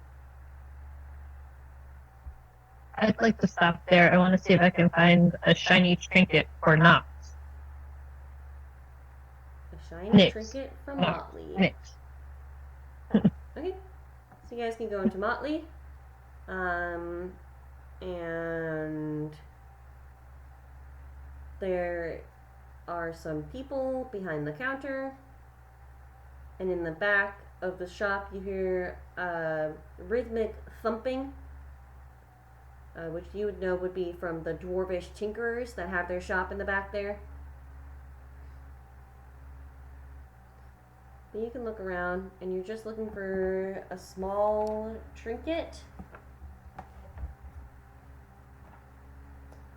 E: I'd like to stop there. I want to see if I can find a shiny trinket for Knox.
A: A shiny
E: Nyx.
A: trinket from
E: No,
A: Motley.
E: Nyx.
A: Okay. So you guys can go into Motley. And there are some people behind the counter. And in the back of the shop, you hear rhythmic thumping, which you would know would be from the dwarvish tinkerers that have their shop in the back there. But you can look around, and you're just looking for a small trinket.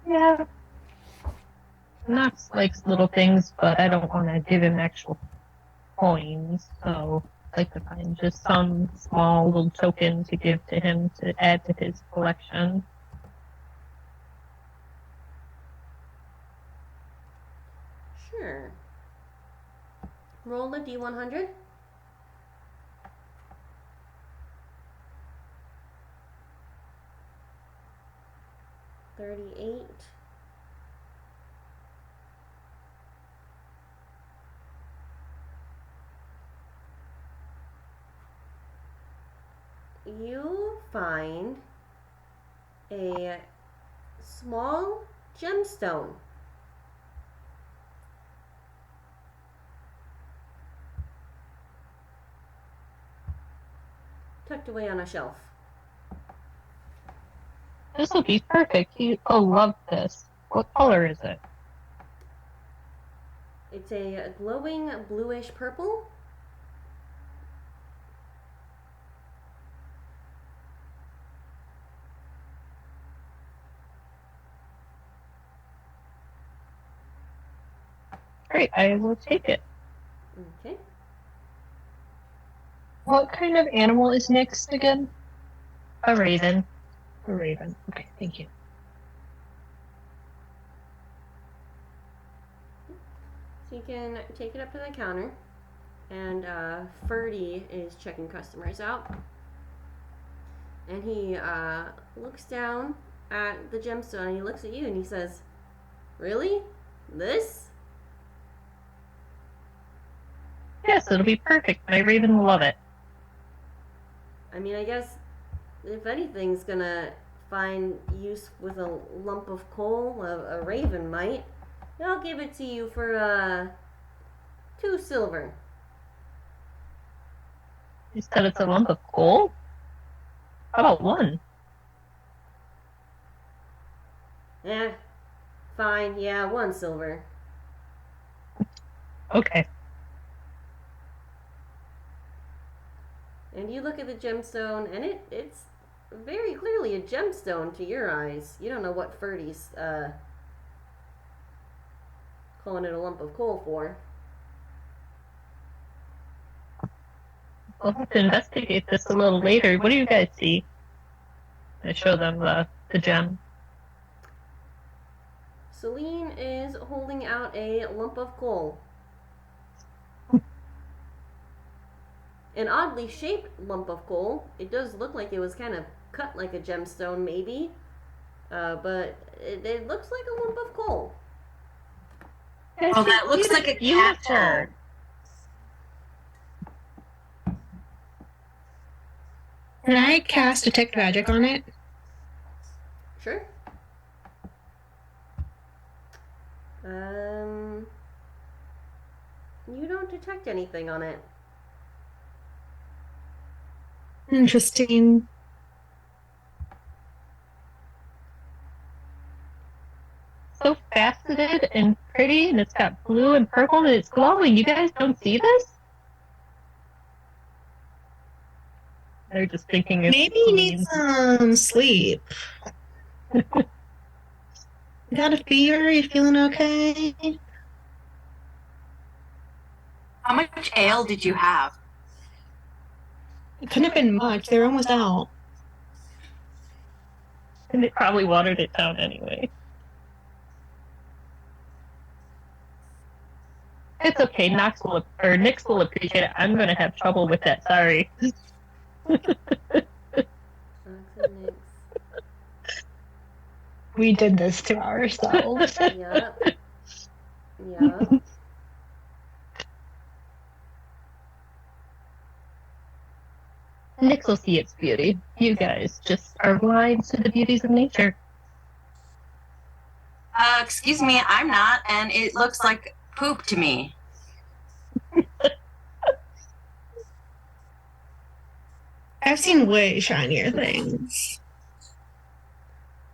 E: Yeah. Knox likes little things, but I don't want to give him actual coins, so I'd like to find just some small little token to give to him to add to his collection.
A: Sure. Roll a D100. $38. You find a small gemstone. Tucked away on a shelf.
E: This will be perfect. He'll love this. What color is it?
A: It's a glowing bluish purple.
E: Great, I will take it.
A: Okay.
C: What kind of animal is next again?
E: A raven.
C: A raven. Okay, thank you.
A: So you can take it up to the counter, and Ferdy is checking customers out. And he looks down at the gemstone, and he looks at you, and he says, "Really? This?"
E: Yes, it'll be perfect. My raven will love it.
A: I mean, I guess if anything's gonna find use with a lump of coal, a raven might, I'll give it to you for 2 silver.
E: You said it's a lump of coal? How about 1?
A: Eh, fine. Yeah, 1 silver.
E: Okay.
A: And you look at the gemstone, and it's very clearly a gemstone to your eyes. You don't know what Ferdy's calling it a lump of coal for.
E: We'll have to investigate this a little later. What do you guys see? I show them the gem.
A: Selene is holding out a lump of coal. An oddly shaped lump of coal. It does look like it was kind of cut like a gemstone, maybe. But it looks like a lump of coal.
B: Oh, that looks like a cat paw.
D: Can I cast Detect Magic on it?
A: Sure. You don't detect anything on it.
D: Interesting.
E: So faceted and pretty, and it's got blue and purple, and it's glowing. You guys don't see this? They're just thinking it's
D: Maybe you need some sleep. You got a fever? You feeling okay?
B: How much ale did you have?
D: It couldn't have been much. They're almost out.
E: And they probably watered it down anyway. It's okay. Nix will appreciate it. I'm gonna have trouble with that. Sorry.
C: We did this to ourselves.
A: Yep. Yep.
E: Nix will see its beauty. You guys just are blind to the beauties of nature.
B: Excuse me, I'm not, and it looks like poop to me.
D: I've seen way shinier things.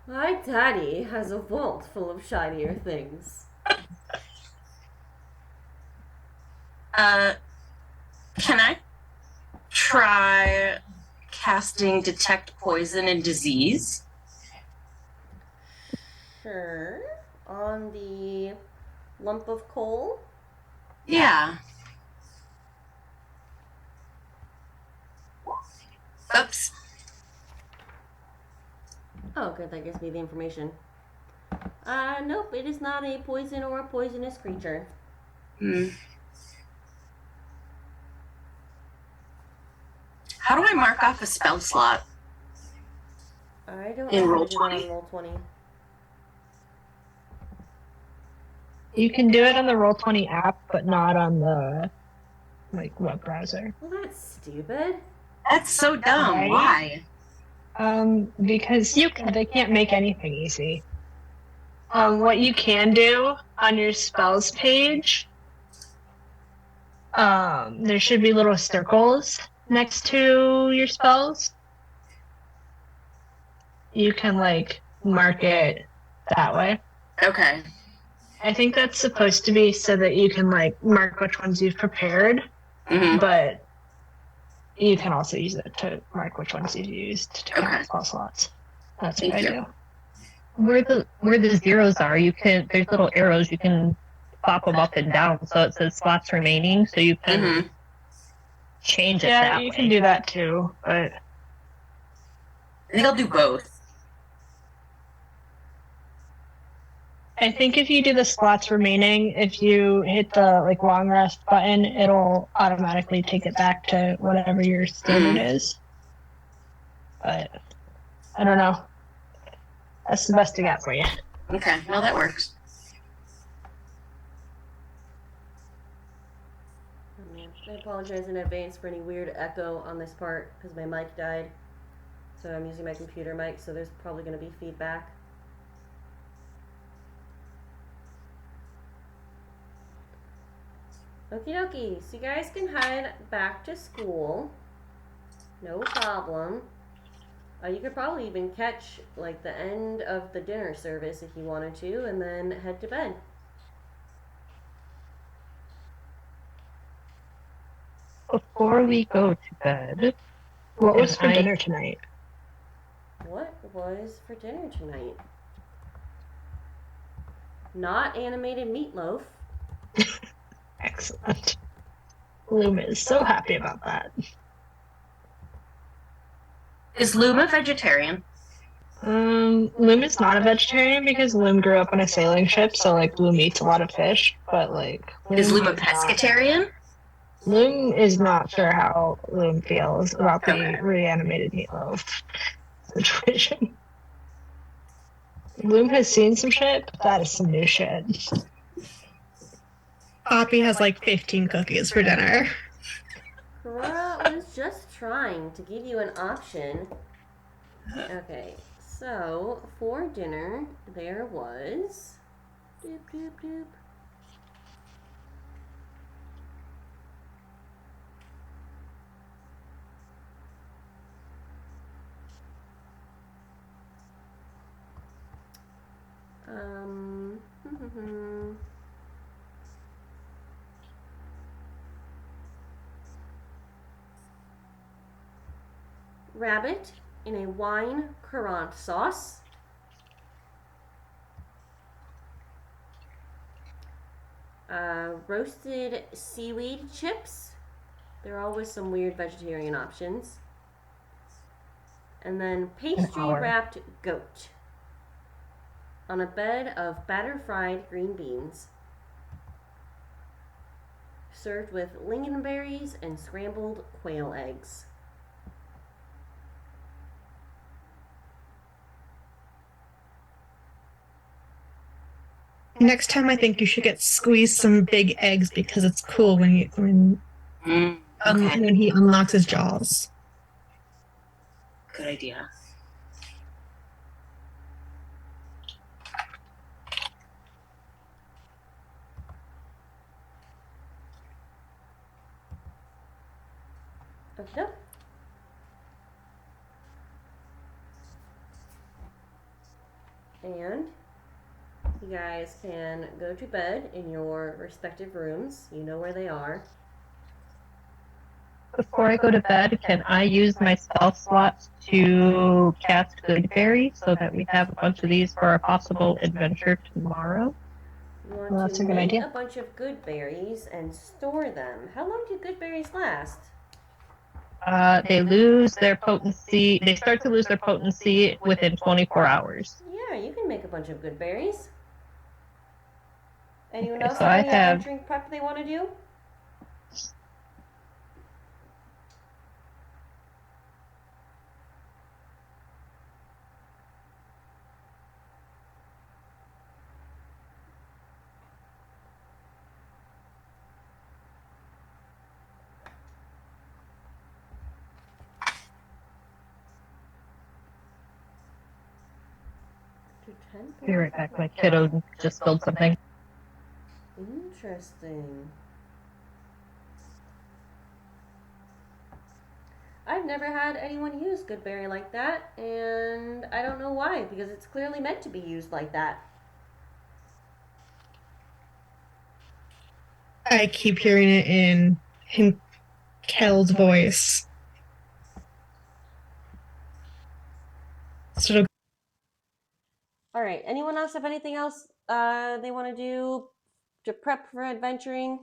A: My daddy has a vault full of shinier things.
B: Can I try casting Detect Poison and Disease?
A: Sure. On the lump of coal.
B: Yeah. Oops.
A: Oh, good. That gives me the information. Nope. It is not a poison or a poisonous creature.
B: How do I mark off a spell slot?
A: I don't
B: In
A: know how
B: roll
A: to do that
B: 20.
A: on roll 20.
C: You can do it on the Roll20 app, but not on the web browser.
A: Well, that's stupid.
B: That's so dumb.
C: Right?
B: Why?
C: Because they can't make anything easy. What you can do on your spells page, there should be little circles next to your spells. You can mark it that way.
B: Okay.
C: I think that's supposed to be so that you can mark which ones you've prepared, but you can also use it to mark which ones you've used to count spell slots. That's what I do.
E: Where the zeros are, there's little arrows, you can pop them up and down, so it says slots remaining, so you can change it that way.
C: Yeah, you can do that too, but
B: I think I'll do both.
C: I think if you do the slots remaining, if you hit the long rest button, it'll automatically take it back to whatever your standard is. But I don't know. That's the best I got for you.
B: Okay, no, that works.
A: I apologize in advance for any weird echo on this part because my mic died. So I'm using my computer mic, so there's probably going to be feedback. Okie dokie, so you guys can head back to school. No problem. You could probably even catch like the end of the dinner service if you wanted to, and then head to bed.
E: Before we go to bed,
C: What was
E: And
C: for
E: I-
C: dinner tonight?
A: What was for dinner tonight? Not animated meatloaf.
C: Excellent. Loom is so happy about that.
B: Is Loom a vegetarian?
C: Loom is not a vegetarian because Loom grew up on a sailing ship, so like Loom eats a lot of fish, but like
B: Is Loom a
C: is not-
B: pescatarian?
C: Loom is not sure how Loom feels about the
B: Okay.
C: reanimated meatloaf situation. Loom has seen some shit, but that is some new shit.
D: Poppy has like 15 cookies for dinner.
A: Cora was just trying to give you an option. Okay, so for dinner there was doop doop doop. Um rabbit in a wine currant sauce. Roasted seaweed chips. There are always some weird vegetarian options. And then pastry wrapped goat on a bed of batter fried green beans, served with lingonberries and scrambled quail eggs.
D: Next time, I think you should get squeeze some big eggs because it's cool when
B: Okay,
D: when he unlocks his jaws.
B: good idea.
A: Okay. And you guys can go to bed in your respective rooms. You know where they are.
E: before I go to bed, can I use my spell slots to cast Goodberry so that we have a bunch of these for our possible adventure tomorrow?
A: You want
C: Well, that's
A: to
C: a good
A: make
C: idea.
A: a bunch of good berries and store them. How long do good berries last?
E: They lose their potency. They start to lose their potency within 24 hours.
A: Yeah, you can make a bunch of good berries. Anyone
E: Okay,
A: else
E: so
A: have
E: I
A: any
E: have-
A: adventuring prep they want to do? To 10
E: Be right back. My kiddo just spilled something.
A: Interesting. I've never had anyone use Goodberry like that, and I don't know why, because it's clearly meant to be used like that.
D: I keep hearing it in Kel's voice. Sort of
A: Alright, anyone else have anything else they want to do to prep for adventuring?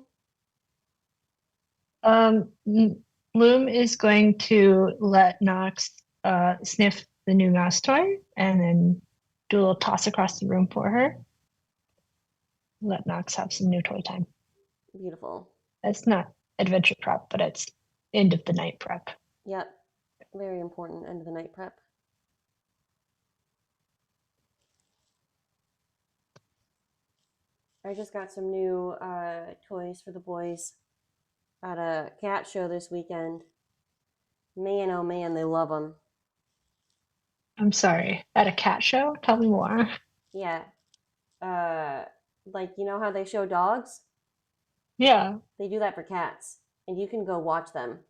C: Loom is going to let Nox sniff the new mouse toy and then do a little toss across the room for her. Let Nox have some new toy time.
A: Beautiful.
C: It's not adventure prep, but it's end of the night prep.
A: Yep. Very important end of the night prep. I just got some new toys for the boys at a cat show this weekend. Man, oh man, they love them.
C: I'm sorry. At a cat show? Tell me more.
A: Yeah. Like, you know how they show dogs?
C: Yeah.
A: They do that for cats, and you can go watch them.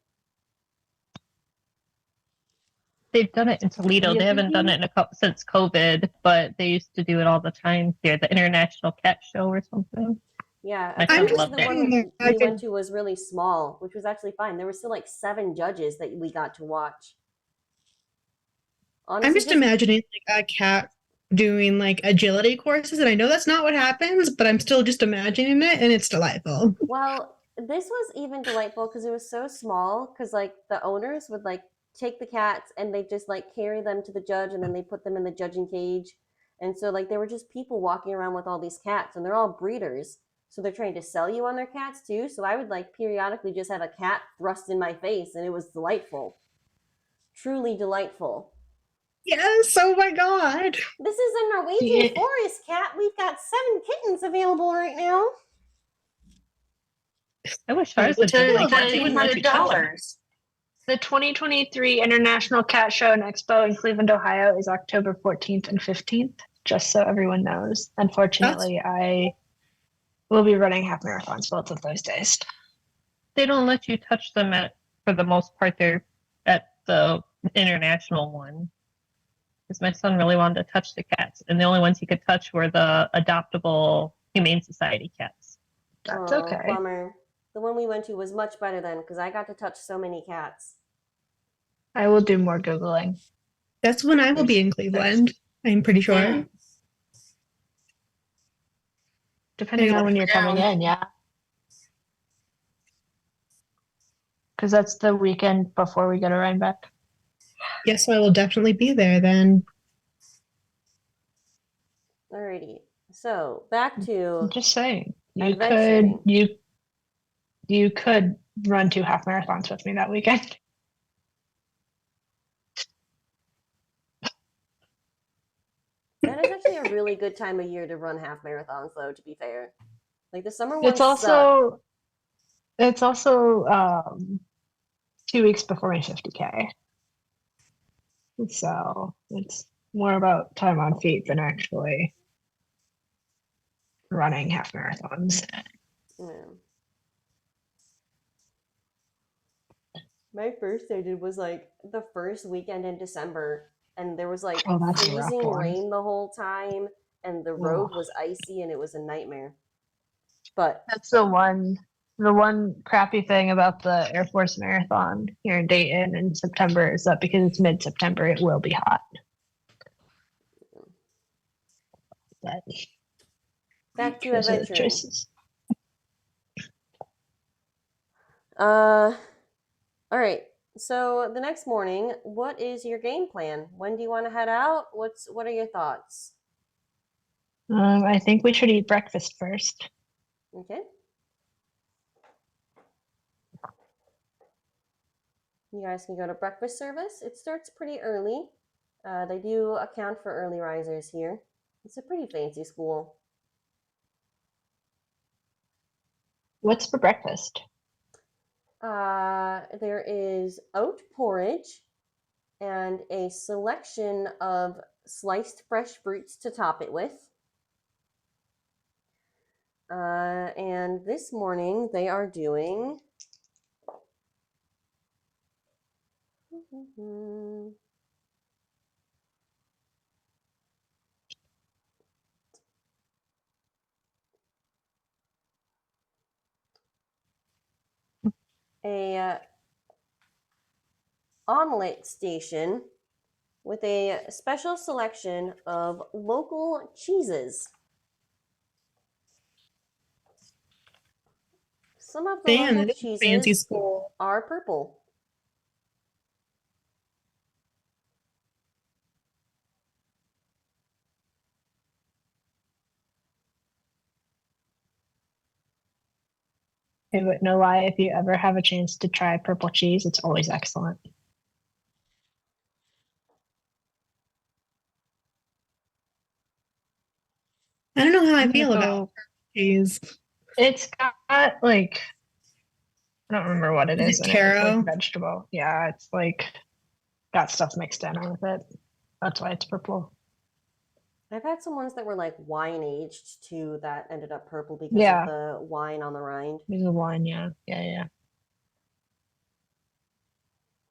E: They've done it in Toledo. They haven't done it in since COVID, but they used to do it all the time here, the International Cat Show or something.
A: Yeah,
E: My
D: I'm
E: son
A: apparently
D: just
E: loved
A: the
E: it.
A: one
D: saying that I
A: we went
D: could.
A: to was really small, which was actually fine. There were still like 7 judges that we got to watch.
D: I'm
A: Honestly,
D: just imagining like a cat doing like agility courses, and I know that's not what happens, but I'm still just imagining it, and it's delightful.
A: well, this was even delightful because it was so small. Because like the owners would like take the cats and they just like carry them to the judge, and then they put them in the judging cage. And so like there were just people walking around with all these cats, and they're all breeders. So they're trying to sell you on their cats too. So I would like periodically just have a cat thrust in my face, and it was delightful, truly delightful.
D: Yes, oh my god.
A: This is a Norwegian
C: Yeah.
A: forest cat. We've got 7 kittens available right now.
E: I wish ours
C: I'll
E: would
C: tell
E: be
C: you,
E: like that. They wouldn't let you touch them.
B: $1,400.
C: The 2023 International Cat Show and Expo in Cleveland, Ohio is October 14th and 15th, just so everyone knows. Unfortunately, I will be running half marathons both of those days.
E: They don't let you touch them for the most part. They're at the international one. Because my son really wanted to touch the cats, and the only ones he could touch were the adoptable Humane Society cats.
C: That's
A: Oh,
C: okay.
A: bummer. The one we went to was much better then because I got to touch so many cats.
C: I will do more Googling.
D: That's when I will be in Cleveland, I'm pretty sure.
C: Depending on when you're coming in, yeah. Because that's the weekend before we go to Rhinebeck.
D: Yes, so I will definitely be there then.
A: Alrighty. So back to
C: I'm just saying.
A: adventuring.
C: You could run 2 half marathons with me that weekend.
A: That is actually a really good time of year to run half marathons, though. To be fair, like the summer ones suck.
C: It's also 2 weeks before my 50K. So it's more about time on feet than actually running half marathons.
A: Yeah. My first I did was like the first weekend in December, and there was like
C: Oh, that's a rough
A: freezing
C: one.
A: rain the whole time, and the road was icy, and it was a nightmare. But
C: That's the one crappy thing about the Air Force Marathon here in Dayton in September is that because it's mid-September, it will be hot. But
A: back to
C: those are the
A: adventuring.
C: choices.
A: All right. So the next morning, what is your game plan? When do you want to head out? What are your thoughts?
C: I think we should eat breakfast first.
A: Okay. You guys can go to breakfast service. It starts pretty early. They do account for early risers here. It's a pretty fancy school.
C: What's for breakfast?
A: There is oat porridge and a selection of sliced fresh fruits to top it with. And this morning they are doing a omelet station with a special selection of local cheeses. Some of the
D: Damn,
A: local
D: it is a fancy
A: cheeses
D: school.
A: are purple.
C: Okay, but no lie, if you ever have a chance to try purple cheese, it's always excellent.
D: I don't know how I
C: I'm gonna
D: feel about
C: go.
D: cheese.
C: It's got like I don't remember what it
D: Is
C: is
D: it
C: in it. It's
D: taro?
C: like vegetable. Yeah, it's like got stuff mixed in with it. That's why it's purple.
A: I've had some ones that were like wine aged too that ended up purple because
C: Yeah.
A: of the wine on the rind.
C: There's a wine, yeah. Yeah.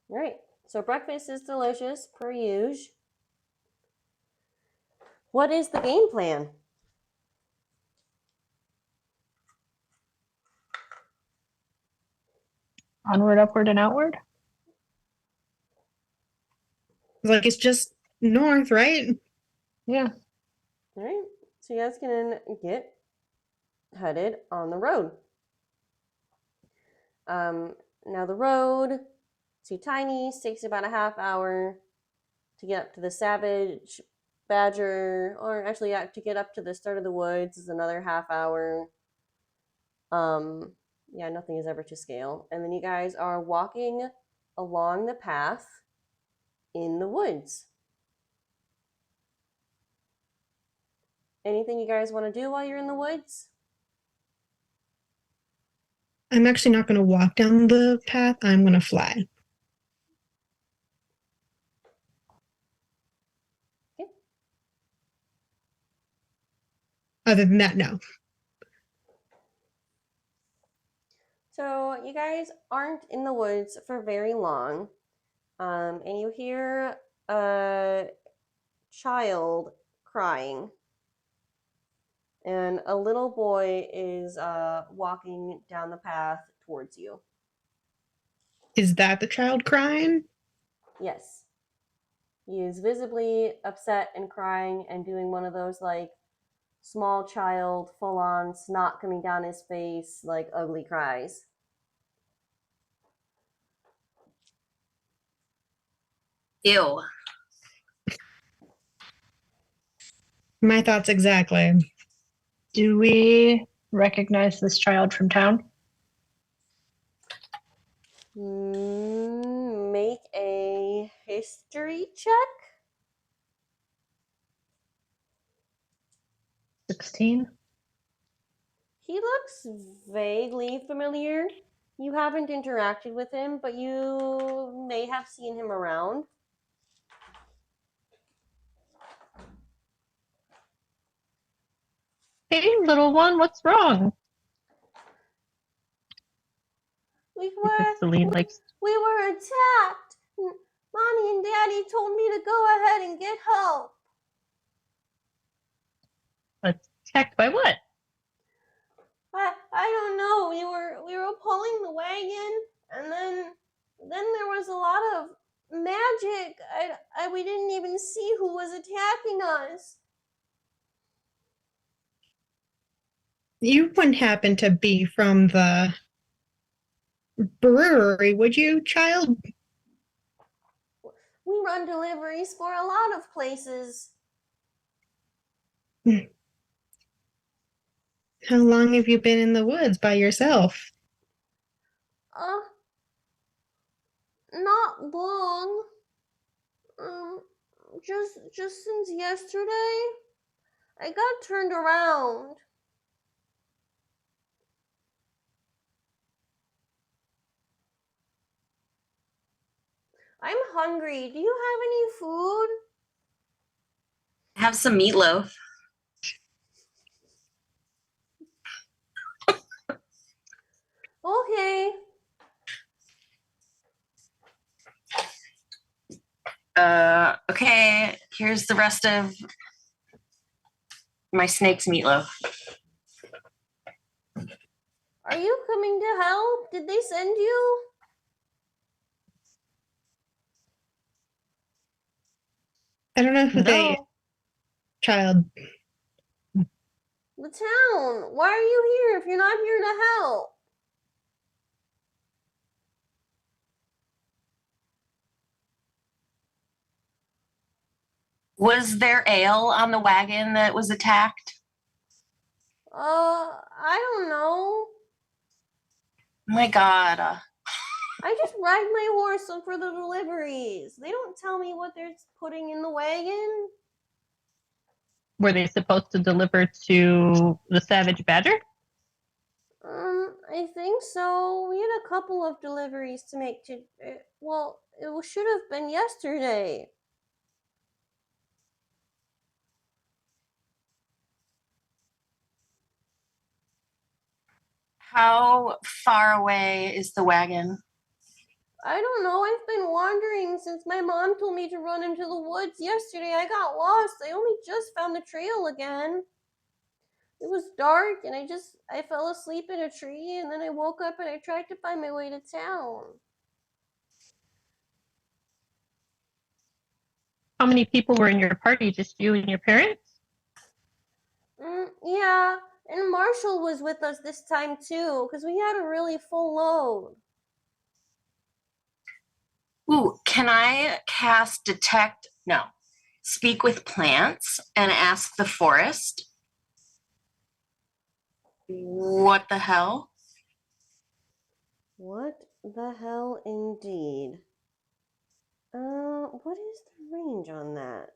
A: All right. So breakfast is delicious per usual. What is the game plan?
C: Onward, upward, and outward.
D: Like it's just north, right?
C: Yeah.
A: All right. So you guys can get headed on the road. Now the road, too tiny, takes about a half hour to get up to the Savage Badger, or actually to get up to the start of the woods is another half hour. Yeah, nothing is ever to scale. And then you guys are walking along the path in the woods. Anything you guys want to do while you're in the woods?
D: I'm actually not going to walk down the path. I'm going to fly.
A: Okay.
D: Other than that, no.
A: So you guys aren't in the woods for very long, and you hear a child crying, and a little boy is walking down the path towards you.
D: Is that the child crying?
A: Yes. He is visibly upset and crying and doing one of those like small child full on snot coming down his face, like ugly cries.
B: Ew.
D: My thoughts exactly.
C: Do we recognize this child from town?
A: Make a history check.
C: 16.
A: He looks vaguely familiar. You haven't interacted with him, but you may have seen him around.
E: Hey, little one, what's wrong?
A: We
E: Because Selene likes
A: were attacked. Mommy and Daddy told me to go ahead and get help.
E: attacked by what?
A: I don't know. We were pulling the wagon, and then there was a lot of magic. We didn't even see who was attacking us.
D: You wouldn't happen to be from the brewery, would you, child?
A: We run deliveries for a lot of places.
D: How long have you been in the woods by yourself?
A: Not long. Just since yesterday. I got turned around. I'm hungry. Do you have any food?
B: Have some meatloaf.
A: Okay.
B: Okay, here's the rest of my snake's meatloaf.
A: Are you coming to help? Did they send you?
D: I don't know who they
E: No.
D: child.
A: The town. Why are you here if you're not here to help?
B: Was there ale on the wagon that was attacked?
A: I don't know.
B: Oh my god.
A: I just ride my horse for the deliveries. They don't tell me what they're putting in the wagon.
E: Were they supposed to deliver to the Savage Badger?
A: I think so. We had a couple of deliveries to make to. Well, it should have been yesterday.
B: How far away is the wagon?
A: I don't know. I've been wandering since my mom told me to run into the woods yesterday. I got lost. I only just found the trail again. It was dark and I fell asleep in a tree and then I woke up and I tried to find my way to town.
E: How many people were in your party? Just you and your parents?
A: Yeah, and Marshall was with us this time too because we had a really full load.
B: Ooh, can I cast detect? No. Speak with plants and ask the forest. What the hell?
A: What the hell indeed? What is the range on that?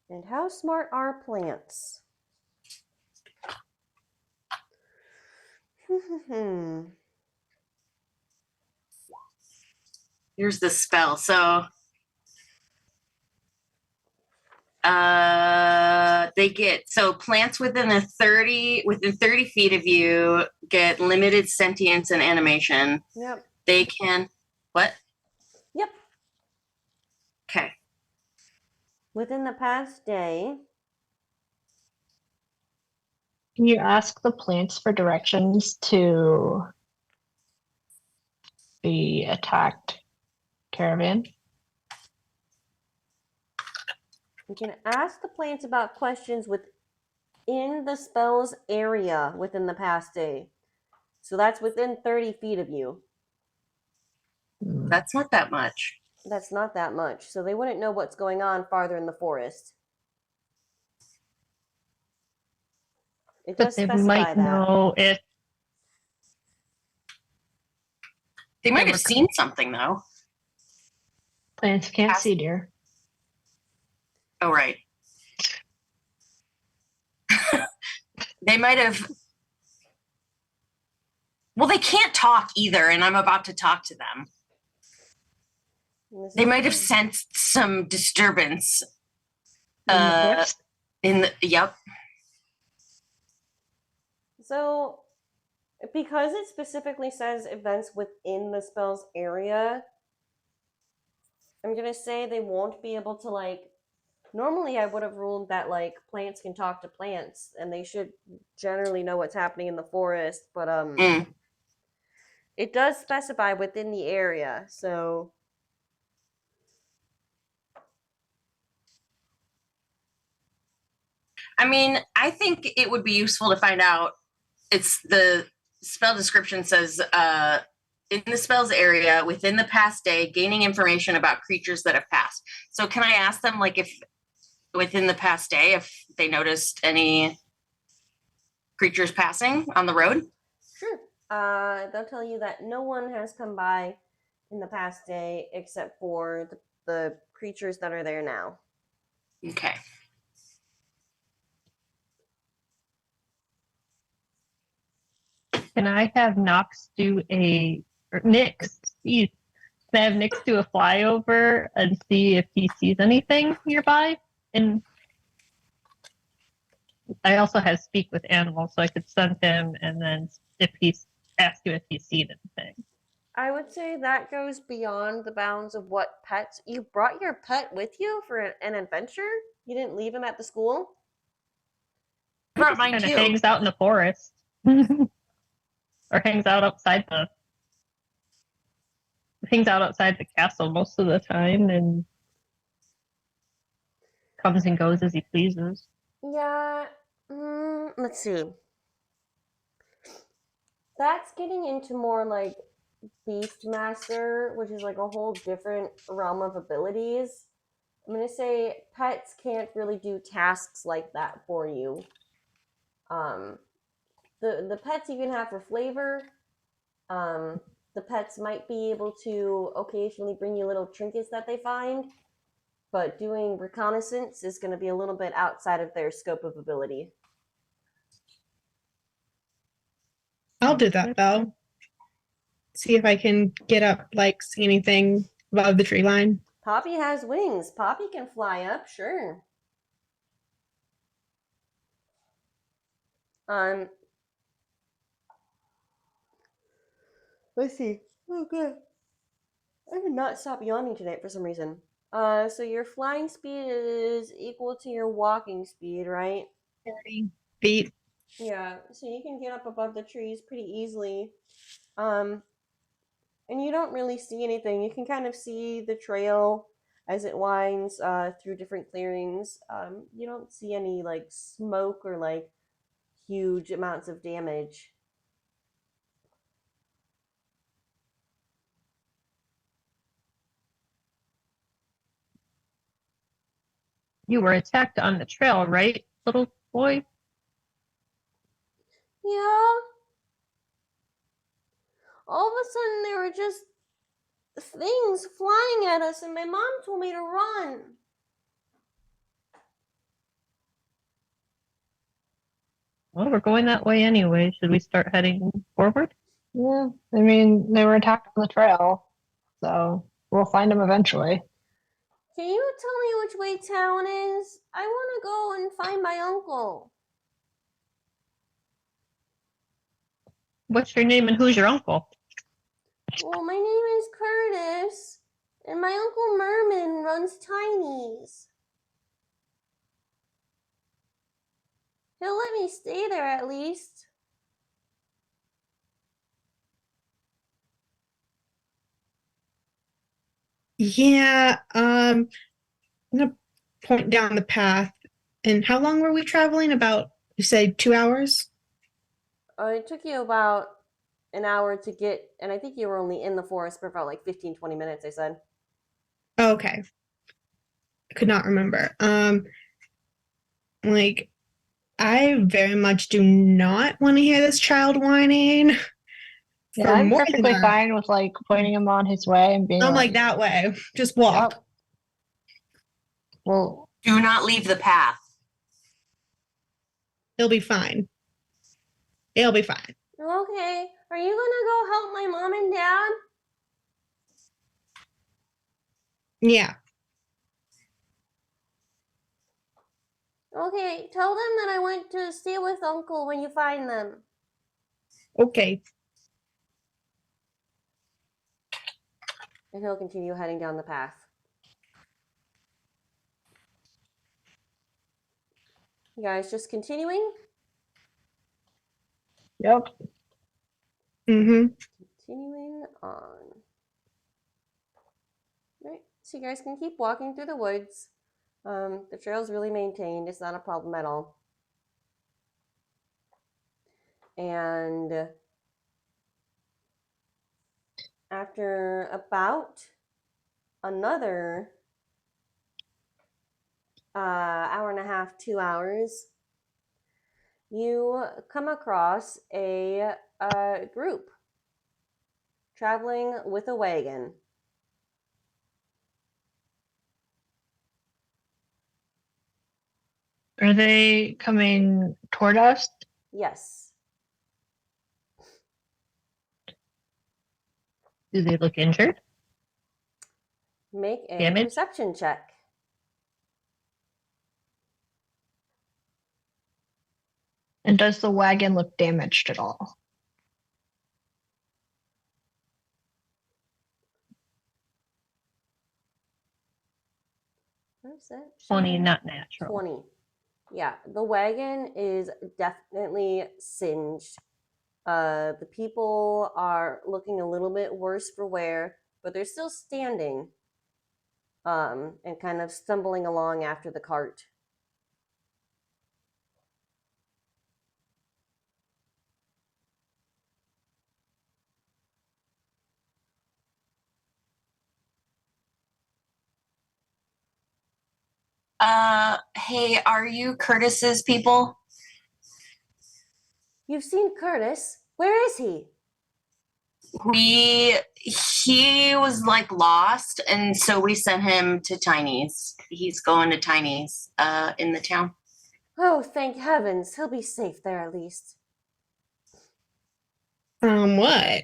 A: And how smart are plants?
B: Here's the spell. So they get plants within 30 feet of you get limited sentience and animation.
A: Yep.
B: They can what?
A: Yep.
B: Okay.
A: Within the past day.
C: Can you ask the plants for directions to the attacked caravan?
A: You can ask the plants about questions within the spell's area within the past day. So that's within 30 feet of you.
B: That's not that much.
A: That's not that much. So they wouldn't know what's going on farther in the forest. It
E: But
A: does
E: they
A: specify
E: might
A: that.
E: know if
B: They might have seen something though.
C: Plants can't see, dear.
B: Oh, right. They might have. Well, they can't talk either, and I'm about to talk to them. They might have sensed some disturbance.
C: In the forest?
B: Yep.
A: So, because it specifically says events within the spell's area, I'm going to say they won't be able to, normally I would have ruled that, plants can talk to plants, and they should generally know what's happening in the forest, but, it does specify within the area, so...
B: I mean, I think it would be useful to find out. It's the spell description says in the spell's area within the past day, gaining information about creatures that have passed. So can I ask them, if within the past day, if they noticed any creatures passing on the road?
A: Sure. They'll tell you that no one has come by in the past day except for the creatures that are there now.
B: Okay.
E: Can I have Nix do a flyover and see if he sees anything nearby? And I also have speak with animals, so I could send him, and then ask him if he's seen anything.
A: I would say that goes beyond the bounds of what pets. You brought your pet with you for an adventure? You didn't leave him at the school?
B: I brought mine
E: Kind
B: too.
E: of hangs out in the forest. Or hangs out outside the castle most of the time and comes and goes as he pleases.
A: Yeah. Let's see. That's getting into more Beastmaster, which is a whole different realm of abilities. I'm going to say pets can't really do tasks like that for you. The pets you can have for flavor. The pets might be able to occasionally bring you little trinkets that they find, but doing reconnaissance is going to be a little bit outside of their scope of ability.
D: I'll do that though. See if I can get up, see anything above the tree line.
A: Poppy has wings. Poppy can fly up, sure. Let's see. Oh, good. I did not stop yawning tonight for some reason. So your flying speed is equal to your walking speed, right?
C: 30 feet.
A: Yeah, so you can get up above the trees pretty easily. And you don't really see anything. You can kind of see the trail as it winds through different clearings. You don't see any like smoke or like huge amounts of damage.
E: You were attacked on the trail, right, little boy?
A: Yeah. All of a sudden, there were just things flying at us, and my mom told me to run.
E: Well, we're going that way anyway. Should we start heading forward?
C: Yeah, I mean, they were attacked on the trail, so we'll find them eventually.
A: Can you tell me which way town is? I want to go and find my uncle.
E: What's your name and who's your uncle?
A: Well, my name is Curtis, and my uncle Merman runs Tiny's. He'll let me stay there at least.
D: Yeah, I'm gonna point down the path. And how long were we traveling? About, you say 2 hours?
A: It took you about an hour to get, and I think you were only in the forest for about like 15, 20 minutes, I said.
D: Oh, okay. I could not remember. Like, I very much do not want to hear this child whining.
C: Yeah,
D: For
C: I'm
D: more than
C: perfectly
D: that.
C: fine with like pointing him on his way and being
D: I'm like that way. Just walk.
C: Yep. Well,
B: Do not leave the path.
D: It'll be fine. It'll be fine.
A: Okay, are you gonna go help my mom and dad?
D: Yeah.
A: Okay, tell them that I went to stay with Uncle when you find them.
D: Okay.
A: And he'll continue heading down the path. You guys just continuing?
C: yep.
D: Mm-hmm.
A: Continuing on. Right, so you guys can keep walking through the woods. The trail's really maintained. It's not a problem at all. And after about another hour and a half, 2 hours, you come across a group traveling with a wagon.
C: Are they coming toward us?
A: Yes.
E: Do they look injured?
A: Make a
E: Damage?
A: perception check.
C: And does the wagon look damaged at all?
A: Perception.
E: 20, not natural.
A: 20. Yeah, the wagon is definitely singed. The people are looking a little bit worse for wear, but they're still standing and kind of stumbling along after the cart.
B: Hey, are you Curtis's people?
A: You've seen Curtis. Where is he?
B: He was like lost, and so we sent him to Tiny's. He's going to Tiny's in the town.
A: Oh, thank heavens. He'll be safe there at least.
D: From what?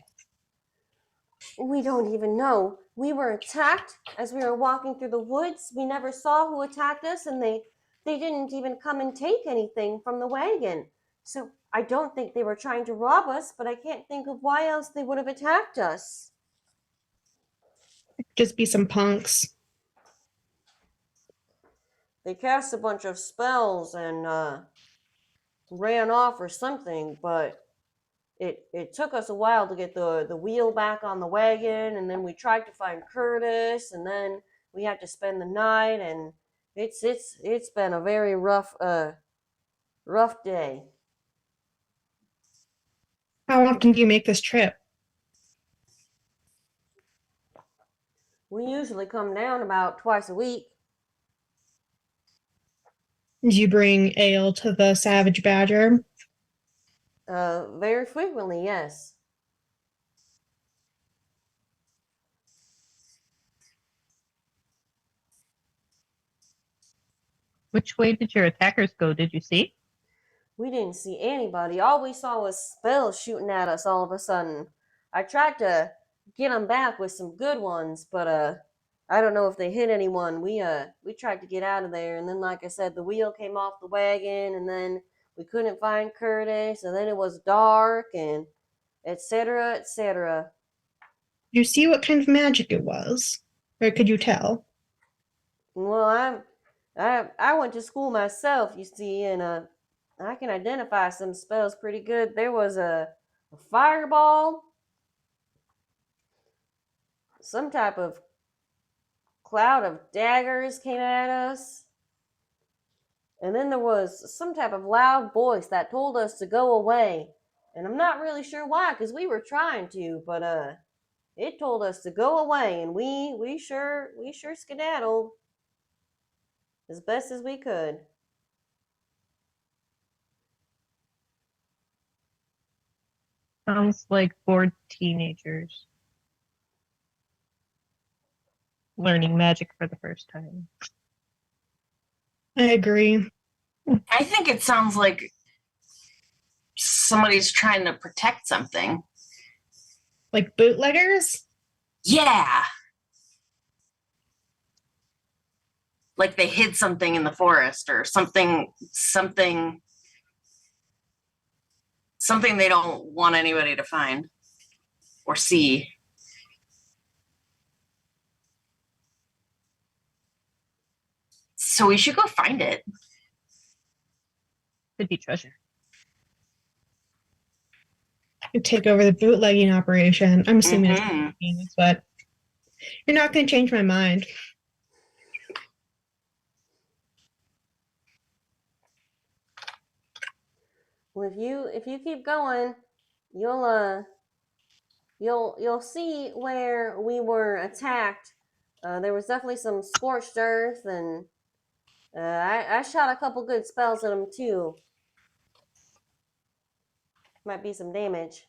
A: We don't even know. We were attacked as we were walking through the woods. We never saw who attacked us, and they didn't even come and take anything from the wagon. So I don't think they were trying to rob us, but I can't think of why else they would have attacked us.
D: Just be some punks.
A: They cast a bunch of spells and ran off or something, but it took us a while to get the wheel back on the wagon, and then we tried to find Curtis, and then we had to spend the night, and it's been a very rough day.
D: How often do you make this trip?
A: We usually come down about twice a week.
D: Do you bring ale to the Savage Badger?
A: Very frequently, yes.
E: Which way did your attackers go? Did you see?
A: We didn't see anybody. All we saw was spells shooting at us all of a sudden. I tried to get them back with some good ones, but I don't know if they hit anyone. We tried to get out of there, and then like I said, the wheel came off the wagon, and then we couldn't find Curtis, and then it was dark, and etc. etc.
D: Did you see what kind of magic it was? Or could you tell?
A: Well, I went to school myself, you see, and I can identify some spells pretty good. There was a fireball, some type of cloud of daggers came at us, and then there was some type of loud voice that told us to go away. And I'm not really sure why, because we were trying to, but it told us to go away, and we sure skedaddled as best as we could.
E: Sounds like bored teenagers learning magic for the first time.
D: I agree.
B: I think it sounds like somebody's trying to protect something.
D: Like bootleggers?
B: Yeah. Like they hid something in the forest or something they don't want anybody to find or see. So we should go find it.
E: Could be treasure.
D: You take over the bootlegging operation. I'm assuming
B: Mhm.
D: it's but you're not going to change my mind.
A: Well, if you keep going, you'll see where we were attacked. There was definitely some scorched earth, and I shot a couple good spells at them too. Might be some damage.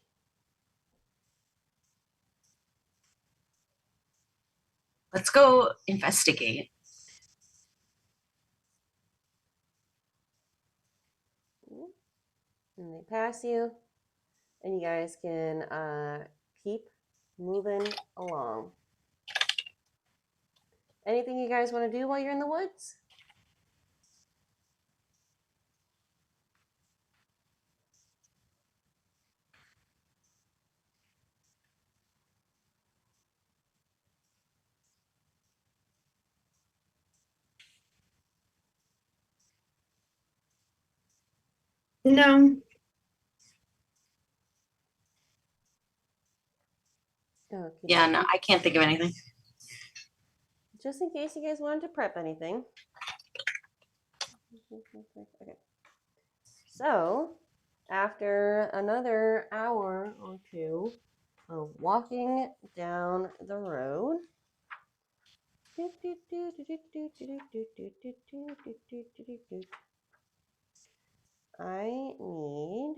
B: Let's go investigate.
A: And they pass you, and you guys can keep moving along. Anything you guys want to do while you're in the woods?
D: No.
A: Okay.
B: Yeah, no, I can't think of anything.
A: Just in case you guys wanted to prep anything. Okay. So, after another hour or two of walking down the road, I need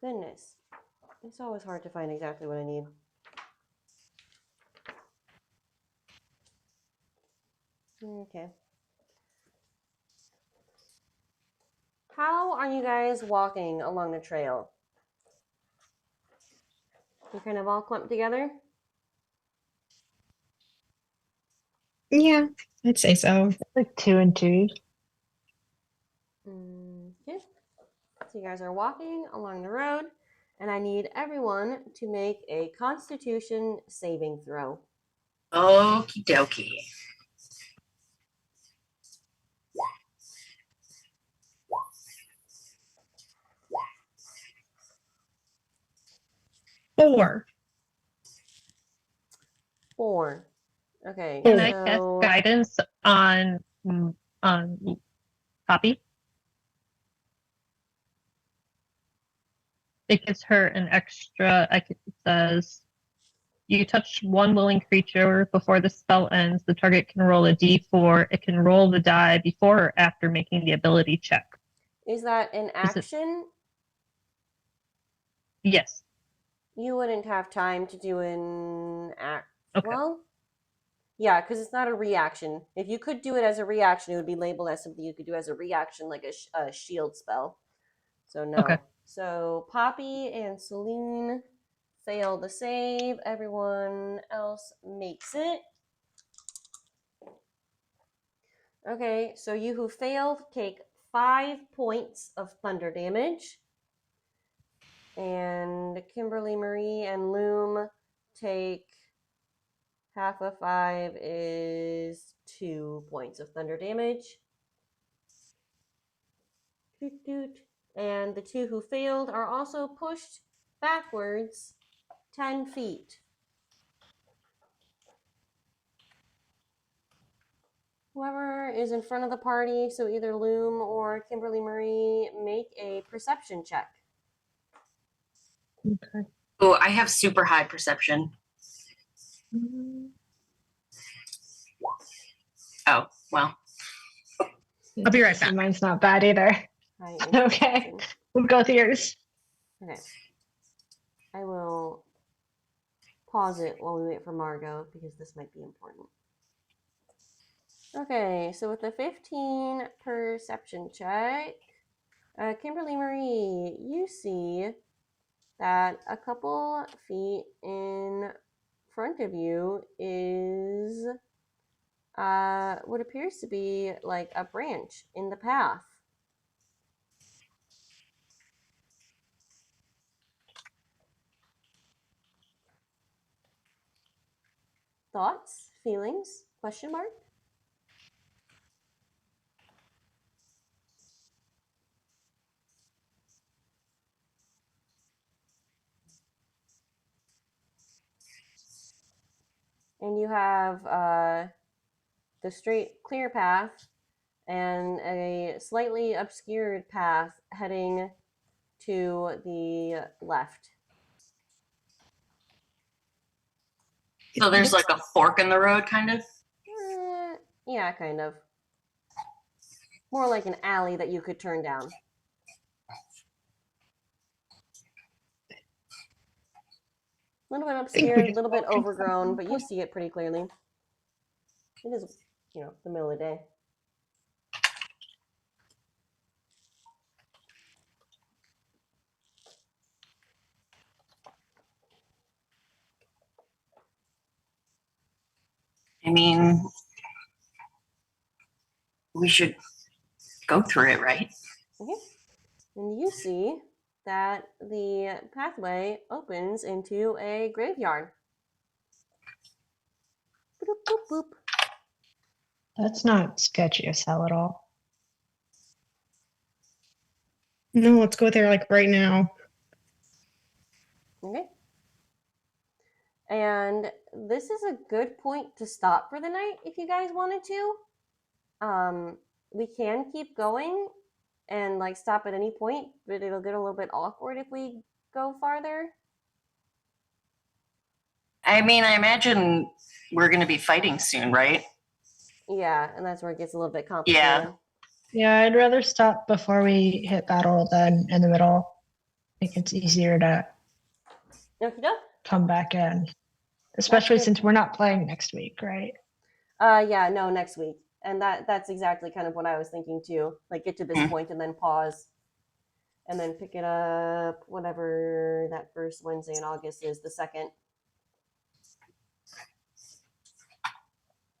A: goodness. It's always hard to find exactly what I need. Okay. How are you guys walking along the trail? You're kind of all clumped together?
D: Yeah, I'd say so.
C: Like 2 and 2.
A: Okay. So you guys are walking along the road, and I need everyone to make a Constitution saving throw.
B: Okie dokie.
D: Four.
A: 4. Okay.
E: Can I cast
A: So
E: guidance on Poppy? It gives her an extra. It says, you touch one willing creature before the spell ends. The target can roll a d4. It can roll the die before or after making the ability check.
A: is that an
E: Is it-
A: action?
E: Yes.
A: You wouldn't have time to do an act.
E: Okay.
A: Well, yeah, because it's not a reaction. If you could do it as a reaction, it would be labeled as something you could do as a reaction, like a shield spell. So no.
E: Okay.
A: So Poppy and Selene fail the save. Everyone else makes it. Okay, so you who failed take 5 points of thunder damage. And Kimberly, Marie, and Loom take half of 5 is 2 points of thunder damage. Doot, doot. And the 2 who failed are also pushed backwards 10 feet. Whoever is in front of the party, so either Loom or Kimberly Marie, make a perception check.
C: Okay.
B: Oh, I have super high perception. Oh, well.
D: I'll be right back.
C: Mine's not bad either.
A: High
C: Okay.
A: perception.
C: We'll go with yours.
A: Okay. I will pause it while we wait for Margaux because this might be important. Okay, so with the 15 perception check, Kimberly Marie, you see that a couple feet in front of you is what appears to be like a branch in the path. Thoughts? Feelings? Question mark? And you have the straight, clear path and a slightly obscured path heading to the left.
B: So there's like a fork in the road, kind of?
A: Yeah, kind of. More like an alley that you could turn down. A little bit obscured, a little bit overgrown, but you see it pretty clearly. It is, the middle of the day.
B: I mean, we should go through it, right?
A: Okay. And you see that the pathway opens into a graveyard. Boop, boop, boop.
C: That's not sketchy as hell at all.
D: No, let's go there like right now.
A: Okay. And this is a good point to stop for the night if you guys wanted to. We can keep going and stop at any point, but it'll get a little bit awkward if we go farther.
B: I mean, I imagine we're going to be fighting soon, right?
A: Yeah, and that's where it gets a little bit complicated.
B: Yeah.
C: Yeah, I'd rather stop before we hit battle than in the middle. I think it's easier to
A: Okie doke.
C: come back in. Especially
A: good.
C: since we're not playing next week, right?
A: Yeah, no, next week. And that's exactly kind of what I was thinking too. Get to this point and then pause. And then pick it up whatever that first Wednesday in August is, the 2nd.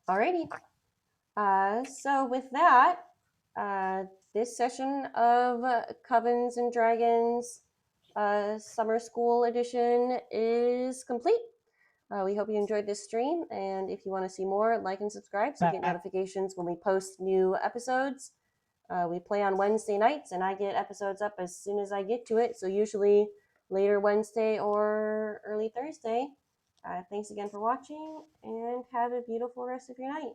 A: Alrighty. So with that, this session of Covens and Dragons Summer School Edition is complete. We hope you enjoyed this stream, and if you want to see more, like and subscribe so you get notifications when we post new episodes. We play on Wednesday nights, and I get episodes up as soon as I get to it, so usually later Wednesday or early Thursday. Thanks again for watching, and have a beautiful rest of your night.